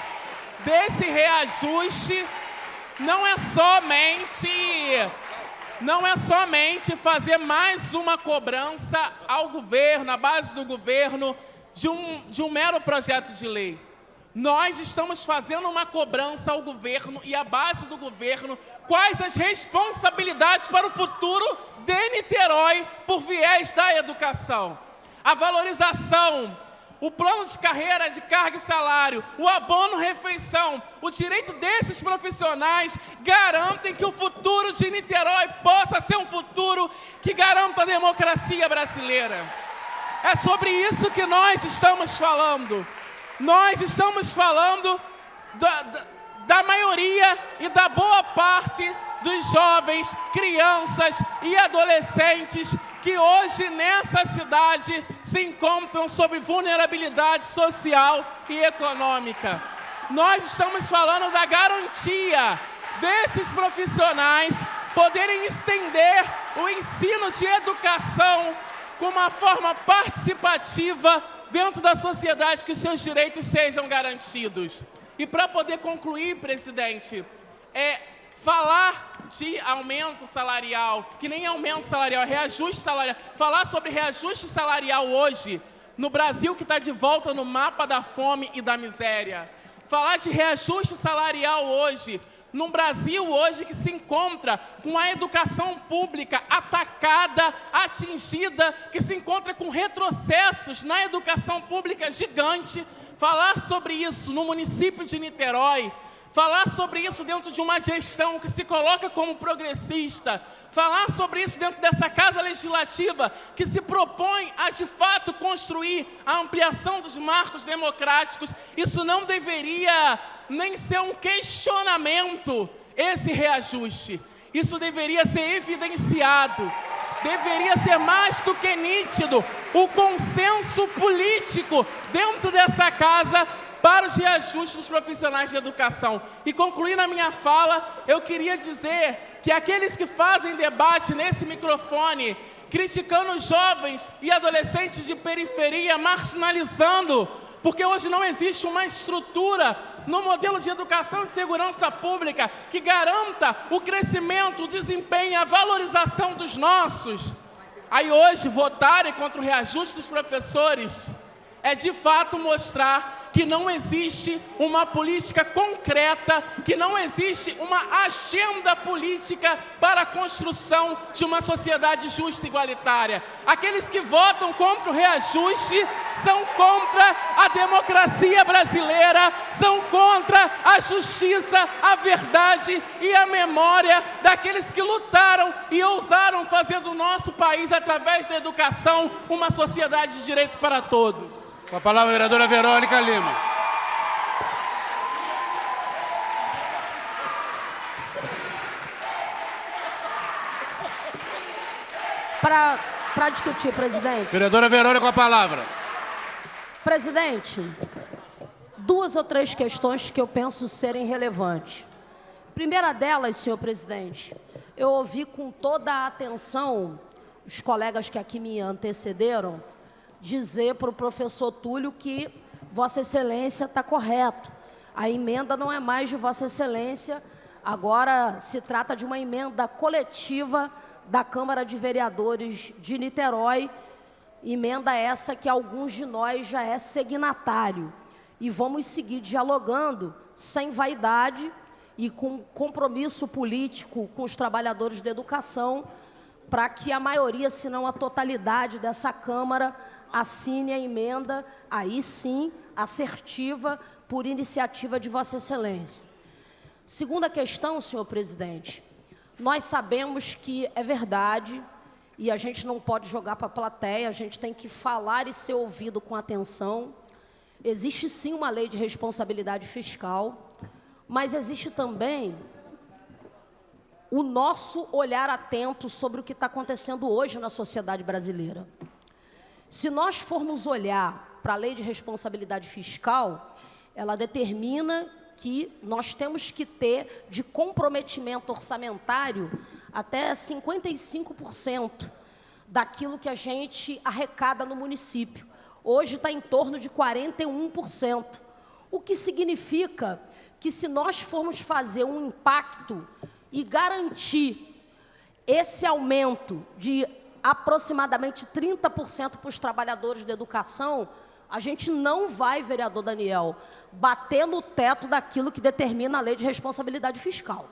desse reajuste. Não é somente fazer mais uma cobrança ao governo, à base do governo, de um mero projeto de lei. Nós estamos fazendo uma cobrança ao governo e à base do governo quais as responsabilidades para o futuro de Niterói por viés da educação. A valorização, o plano de carreira de carga e salário, o abono refeição, o direito desses profissionais garantem que o futuro de Niterói possa ser um futuro que garanta a democracia brasileira. É sobre isso que nós estamos falando. Nós estamos falando da maioria e da boa parte dos jovens, crianças e adolescentes que hoje nessa cidade se encontram sob vulnerabilidade social e econômica. Nós estamos falando da garantia desses profissionais poderem estender o ensino de educação com uma forma participativa dentro da sociedade, que seus direitos sejam garantidos. E para poder concluir, presidente, falar de aumento salarial, que nem aumento salarial, é reajuste salarial. Falar sobre reajuste salarial hoje, no Brasil que está de volta no mapa da fome e da miséria. Falar de reajuste salarial hoje, num Brasil hoje que se encontra com a educação pública atacada, atingida, que se encontra com retrocessos na educação pública gigante. Falar sobre isso no município de Niterói, falar sobre isso dentro de uma gestão que se coloca como progressista, falar sobre isso dentro dessa Casa Legislativa que se propõe a, de fato, construir a ampliação dos marcos democráticos, isso não deveria nem ser um questionamento, esse reajuste. Isso deveria ser evidenciado, deveria ser mais do que nítido o consenso político dentro dessa casa para os reajustes dos profissionais de educação. E concluindo a minha fala, eu queria dizer que aqueles que fazem debate nesse microfone, criticando jovens e adolescentes de periferia, marginalizando, porque hoje não existe uma estrutura no modelo de educação e de segurança pública que garanta o crescimento, o desempenho, a valorização dos nossos. Aí hoje, votarem contra o reajuste dos professores é de fato mostrar que não existe uma política concreta, que não existe uma agenda política para a construção de uma sociedade justa e igualitária. Aqueles que votam contra o reajuste são contra a democracia brasileira, são contra a justiça, a verdade e a memória daqueles que lutaram e ousaram fazer do nosso país, através da educação, uma sociedade de direitos para todos. Com a palavra a vereadora Verônica Lima. Para discutir, presidente. Vereadora Verônica, com a palavra. Presidente, 2 ou 3 questões que eu penso serem relevantes. Primeira delas, senhor presidente, eu ouvi com toda a atenção os colegas que aqui me antecederam dizer para o professor Túlio que Vossa Excelência está correto. A emenda não é mais de Vossa Excelência, agora se trata de uma emenda coletiva da Câmara de Vereadores de Niterói, emenda essa que alguns de nós já é signatário. E vamos seguir dialogando sem vaidade e com compromisso político com os trabalhadores da educação, para que a maioria, se não a totalidade dessa Câmara, assine a emenda, aí sim, assertiva, por iniciativa de Vossa Excelência. Segunda questão, senhor presidente, nós sabemos que é verdade, e a gente não pode jogar para a plateia, a gente tem que falar e ser ouvido com atenção. Existe sim uma lei de responsabilidade fiscal, mas existe também o nosso olhar atento sobre o que está acontecendo hoje na sociedade brasileira. Se nós formos olhar para a lei de responsabilidade fiscal, ela determina que nós temos que ter de comprometimento orçamentário até 55% daquilo que a gente arrecada no município. Hoje está em torno de 41%, o que significa que se nós formos fazer um impacto e garantir esse aumento de aproximadamente 30% para os trabalhadores da educação, a gente não vai, vereador Daniel, bater no teto daquilo que determina a lei de responsabilidade fiscal.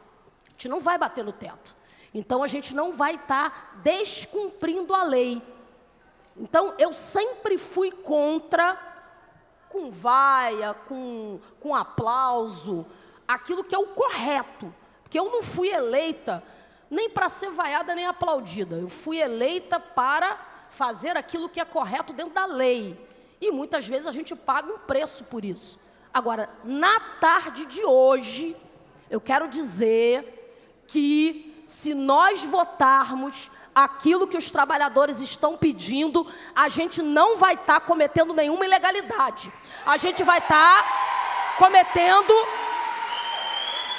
A gente não vai bater no teto. Então, a gente não vai estar descumprindo a lei. Então, eu sempre fui contra, com vaia, com aplauso, aquilo que é o correto. Porque eu não fui eleita nem para ser vaiada nem aplaudida. Eu fui eleita para fazer aquilo que é correto dentro da lei. E muitas vezes a gente paga um preço por isso. Agora, na tarde de hoje, eu quero dizer que se nós votarmos aquilo que os trabalhadores estão pedindo, a gente não vai estar cometendo nenhuma ilegalidade. A gente vai estar cometendo,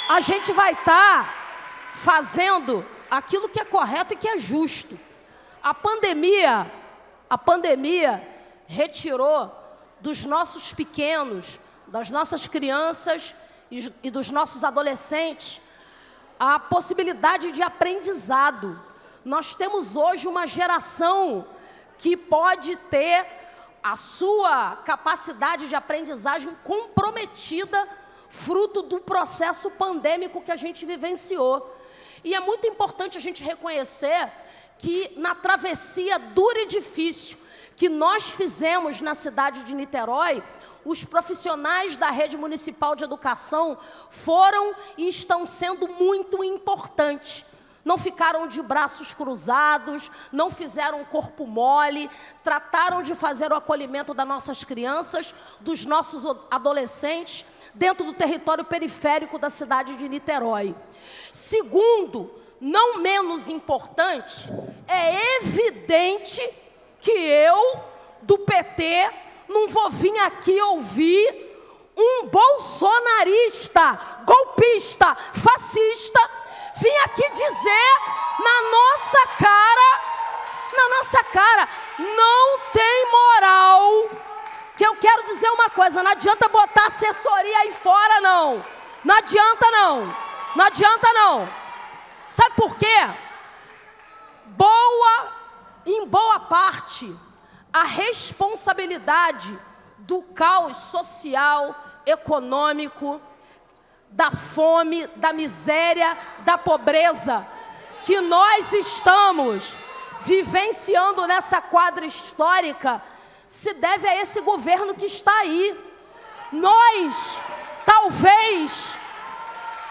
a gente vai estar fazendo aquilo que é correto e que é justo. A pandemia retirou dos nossos pequenos, das nossas crianças e dos nossos adolescentes a possibilidade de aprendizado. Nós temos hoje uma geração que pode ter a sua capacidade de aprendizagem comprometida, fruto do processo pandêmico que a gente vivenciou. E é muito importante a gente reconhecer que na travessia dura e difícil que nós fizemos na cidade de Niterói, os profissionais da rede municipal de educação foram e estão sendo muito importantes. Não ficaram de braços cruzados, não fizeram corpo mole, trataram de fazer o acolhimento das nossas crianças, dos nossos adolescentes, dentro do território periférico da cidade de Niterói. Segundo, não menos importante, é evidente que eu, do PT, não vou vir aqui ouvir um bolsonarista, golpista, fascista, vir aqui dizer na nossa cara, não tem moral, que eu quero dizer uma coisa, não adianta botar assessoria aí fora, não. Não adianta, não. Não adianta, não. Sabe por quê? Em boa parte, a responsabilidade do caos social, econômico, da fome, da miséria, da pobreza que nós estamos vivenciando nessa quadra histórica se deve a esse governo que está aí. Nós, talvez,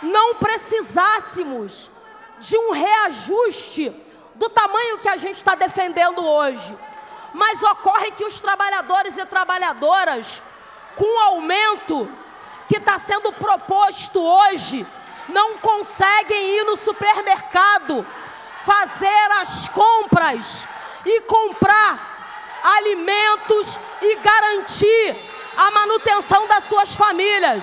não precisássemos de um reajuste do tamanho que a gente está defendendo hoje. Mas ocorre que os trabalhadores e trabalhadoras, com o aumento que está sendo proposto hoje, não conseguem ir no supermercado, fazer as compras e comprar alimentos e garantir a manutenção das suas famílias.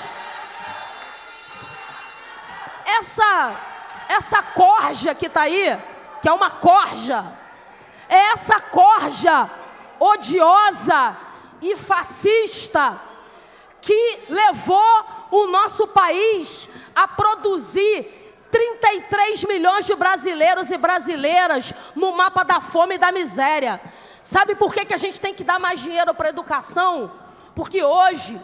Essa corja que está aí, que é uma corja, é essa corja odiosa e fascista que levou o nosso país a produzir 33 milhões de brasileiros e brasileiras no mapa da fome e da miséria. Sabe por que a gente tem que dar mais dinheiro para a educação? Porque hoje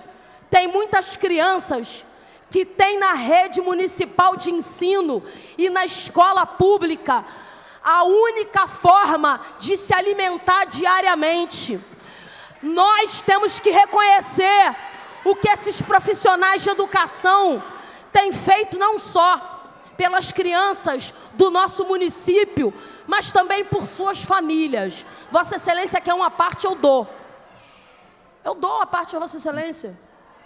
tem muitas crianças que têm na rede municipal de ensino e na escola pública a única forma de se alimentar diariamente. Nós temos que reconhecer o que esses profissionais de educação têm feito não só pelas crianças do nosso município, mas também por suas famílias. Vossa Excelência quer uma parte, eu dou. Eu dou a parte a Vossa Excelência.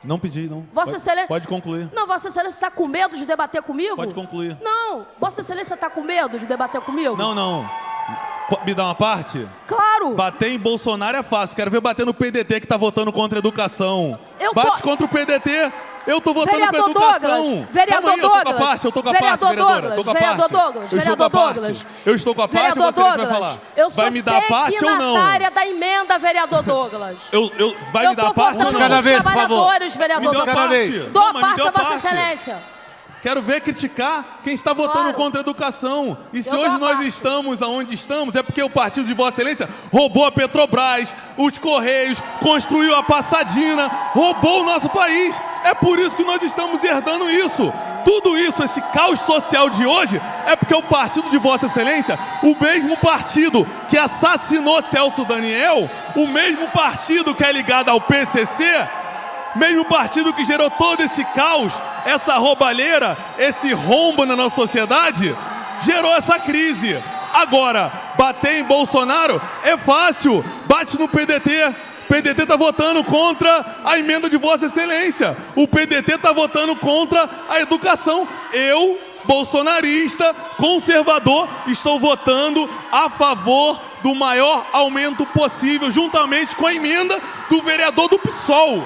Não pedi, não. Vossa Excelência... Pode concluir. Não, Vossa Excelência está com medo de debater comigo? Pode concluir. Não, Vossa Excelência está com medo de debater comigo? Não, não. Me dá uma parte? Claro. Bater em Bolsonaro é fácil. Quero ver bater no PDT que está votando contra a educação. Bate contra o PDT. Eu tô votando pra Vereador educação. Douglas, vereador Calma aí, eu tô com a Douglas, parte, eu tô com a vereador parte, vereadora. Douglas, Tô com a vereador parte. Douglas, Eu estou vereador com a parte. Douglas. Eu estou com a parte, Vereador você vai Douglas, falar. eu sou Vai me dar a parte ou não? signatária da emenda, vereador Douglas. Vai me dar a parte ou não? Cada vez, por favor. Trabalhadores, vereador Me deu a Douglas. parte. Dou Não, a mas me parte deu a a Vossa parte. Excelência. Quero ver criticar quem está votando Claro. contra a educação. E se Eu dou hoje a nós parte. estamos aonde estamos, é porque o partido de Vossa Excelência roubou a Petrobras, os Correios, construiu a Passadina, roubou o nosso país. É por isso que nós estamos herdando isso. Tudo isso, esse caos social de hoje, é porque o partido de Vossa Excelência, o mesmo partido que assassinou Celso Daniel, o mesmo partido que é ligado ao PCC, mesmo partido que gerou todo esse caos, essa roubalheira, esse rombo na nossa sociedade, gerou essa crise. Agora, bater em Bolsonaro é fácil, bate no PDT. O PDT está votando contra a emenda de Vossa Excelência. O PDT está votando contra a educação. Eu, bolsonarista, conservador, estou votando a favor do maior aumento possível, juntamente com a emenda do vereador do PSOL,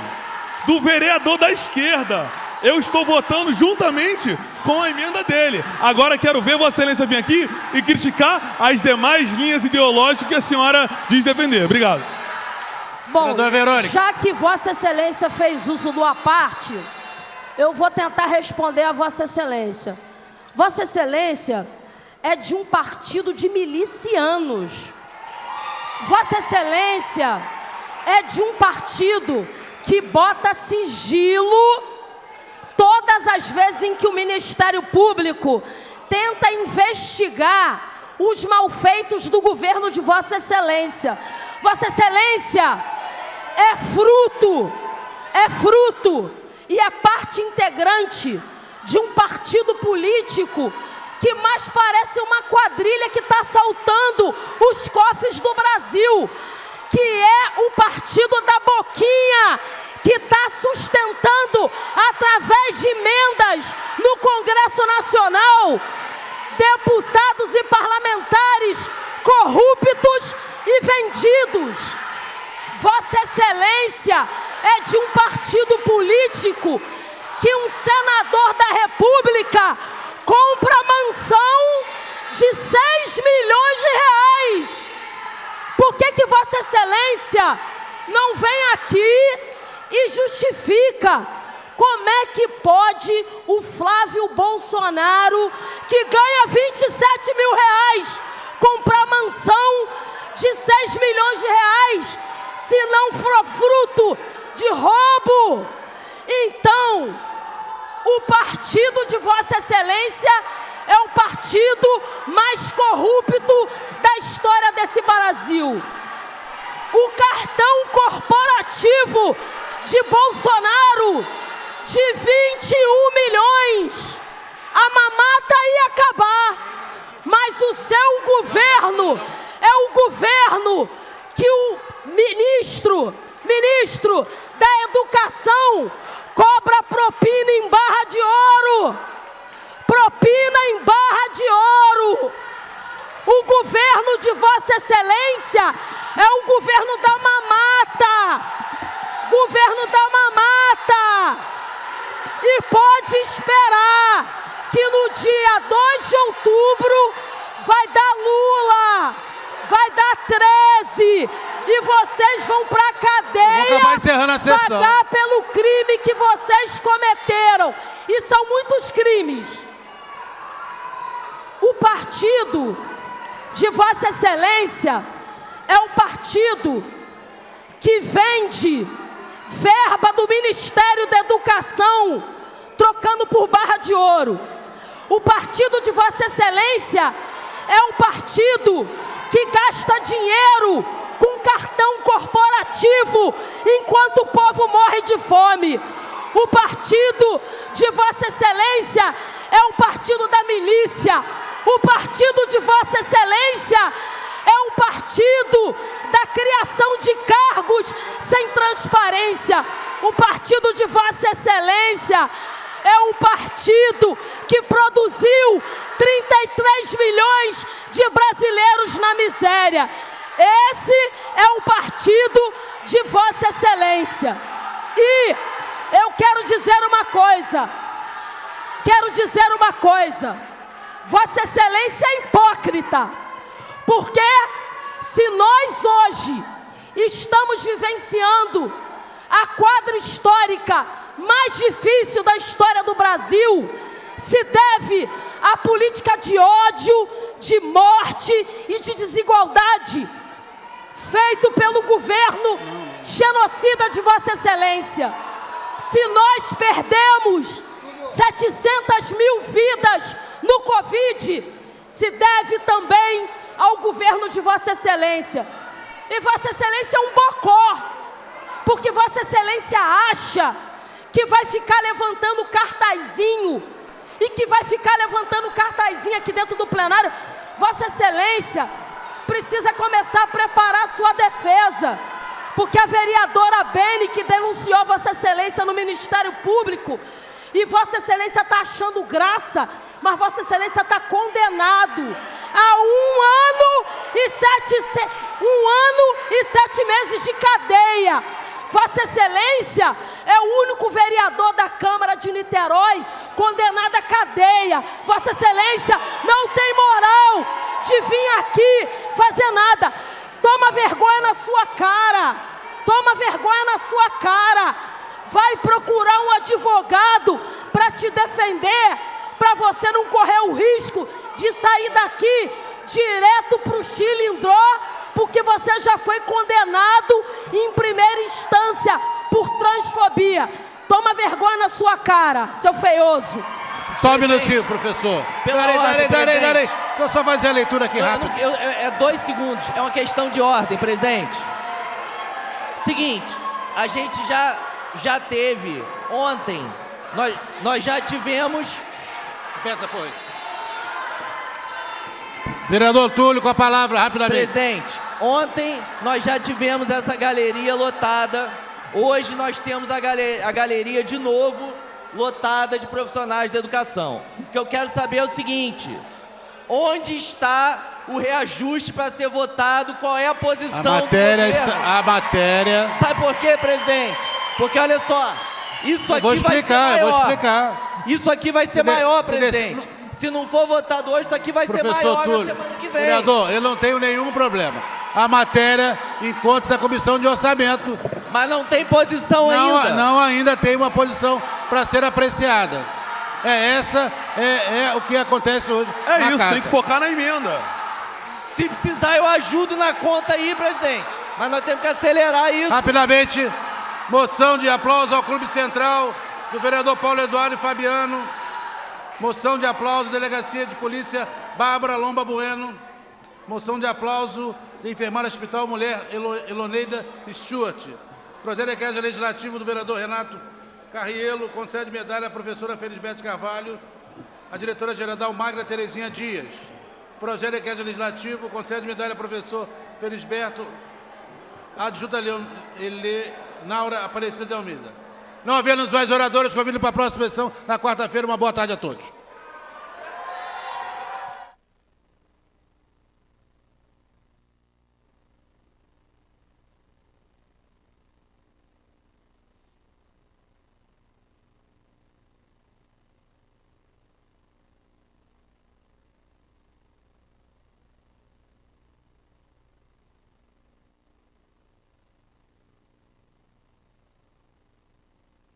do vereador da esquerda. Eu estou votando juntamente com a emenda dele. Agora quero ver Vossa Excelência vir aqui e criticar as demais linhas ideológicas que a senhora diz defender. Obrigado. Bom, já que Vossa Excelência fez uso do à parte, eu vou tentar responder a Vossa Excelência. Vossa Excelência é de um partido de milicianos. Vossa Excelência é de um partido que bota sigilo todas as vezes em que o Ministério Público tenta investigar os malfeitos do governo de Vossa Excelência. Vossa Excelência é fruto e é parte integrante de um partido político que mais parece uma quadrilha que está assaltando os cofres do Brasil, que é o partido da Boquinha, que está sustentando, através de emendas no Congresso Nacional, deputados e parlamentares corruptos e vendidos. Vossa Excelência é de um partido político que um senador da República compra mansão de 6 milhões de reais. Por que Vossa Excelência não vem aqui e justifica como é que pode o Flávio Bolsonaro, que ganha 27 mil reais, comprar mansão de 6 milhões de reais, se não for fruto de roubo? Então, o partido de Vossa Excelência é o partido mais corrupto da história desse Brasil. O cartão corporativo de Bolsonaro de 21 milhões, a mamata ia acabar, mas o seu governo é o governo que o ministro da Educação cobra propina em barra de ouro. Propina em barra de ouro. O governo de Vossa Excelência é o governo da mamata. Governo da mamata. E pode esperar que no dia 2 de outubro vai dar Lula, vai dar 13 e vocês vão pra cadeia pagar pelo crime que vocês cometeram. E são muitos crimes. O partido de Vossa Excelência é o partido que vende verba do Ministério da Educação trocando por barra de ouro. O partido de Vossa Excelência é um partido que gasta dinheiro com cartão corporativo enquanto o povo morre de fome. O partido de Vossa Excelência é o partido da milícia. O partido de Vossa Excelência é o partido da criação de cargos sem transparência. O partido de Vossa Excelência é o partido que produziu 33 milhões de brasileiros na miséria. Esse é o partido de Vossa Excelência. E Eu quero dizer uma coisa. Vossa Excelência é hipócrita. Porque se nós hoje estamos vivenciando a quadra histórica mais difícil da história do Brasil, se deve à política de ódio, de morte e de desigualdade feito pelo governo genocida de Vossa Excelência. Se nós perdemos 700 mil vidas no Covid, se deve também ao governo de Vossa Excelência. E Vossa Excelência é um bocó, porque Vossa Excelência acha que vai ficar levantando cartazinho e que vai ficar levantando cartazinho aqui dentro do plenário. Vossa Excelência precisa começar a preparar sua defesa, porque a vereadora Bene, que denunciou Vossa Excelência no Ministério Público, e Vossa Excelência está achando graça, mas Vossa Excelência está condenado a 1 ano e 7 meses de cadeia. Vossa Excelência é o único vereador da Câmara de Niterói condenado à cadeia. Vossa Excelência não tem moral de vir aqui fazer nada. Toma vergonha na sua cara. Toma vergonha na sua cara. Vai procurar um advogado para te defender, para você não correr o risco de sair daqui direto para o Chilindró, porque você já foi condenado em primeira instância por transfobia. Toma vergonha na sua cara, seu feioso. Só um minutinho, professor. Darei. Deixa eu só fazer a leitura aqui rápido. É 2 segundos, é uma questão de ordem, presidente. Seguinte, a gente já teve ontem, nós já tivemos... Pensa, pois. Vereador Túlio, com a palavra, rapidamente. Presidente, ontem nós já tivemos essa galeria lotada. Hoje nós temos a galeria de novo lotada de profissionais da educação. O que eu quero saber é o seguinte: onde está o reajuste para ser votado? Qual é a posição do governo? A matéria... Sabe por quê, presidente? Porque olha só, isso aqui vai ser maior. Vou explicar. Isso aqui vai ser maior, presidente. Se não for votado hoje, isso aqui vai ser maior na semana que vem. Vereador, eu não tenho nenhum problema. A matéria encontra-se na Comissão de Orçamento. Mas não tem posição ainda. Não, ainda tem uma posição para ser apreciada. É o que acontece hoje na isso, casa. tem que focar na emenda. Se precisar, eu ajudo na conta aí, presidente. Mas nós temos que acelerar isso. Rapidamente, moção de aplauso ao Clube Central do vereador Paulo Eduardo Fabiano. Moção de aplauso, Delegacia de Polícia Bárbara Lomba Bueno. Moção de aplauso de Enfermária Hospital Mulher Eloneida Stuart. Projeto de requer legislativo do vereador Renato Carrielo, concede medalha à professora Felisbete Carvalho, a diretora-geral Magda Terezinha Dias. Projeto de requer legislativo, concede medalha ao professor Felisberto, adjunta Naura Aparecida de Almeida. Não havendo mais oradores, convido para a próxima sessão na quarta-feira. Uma boa tarde a todos.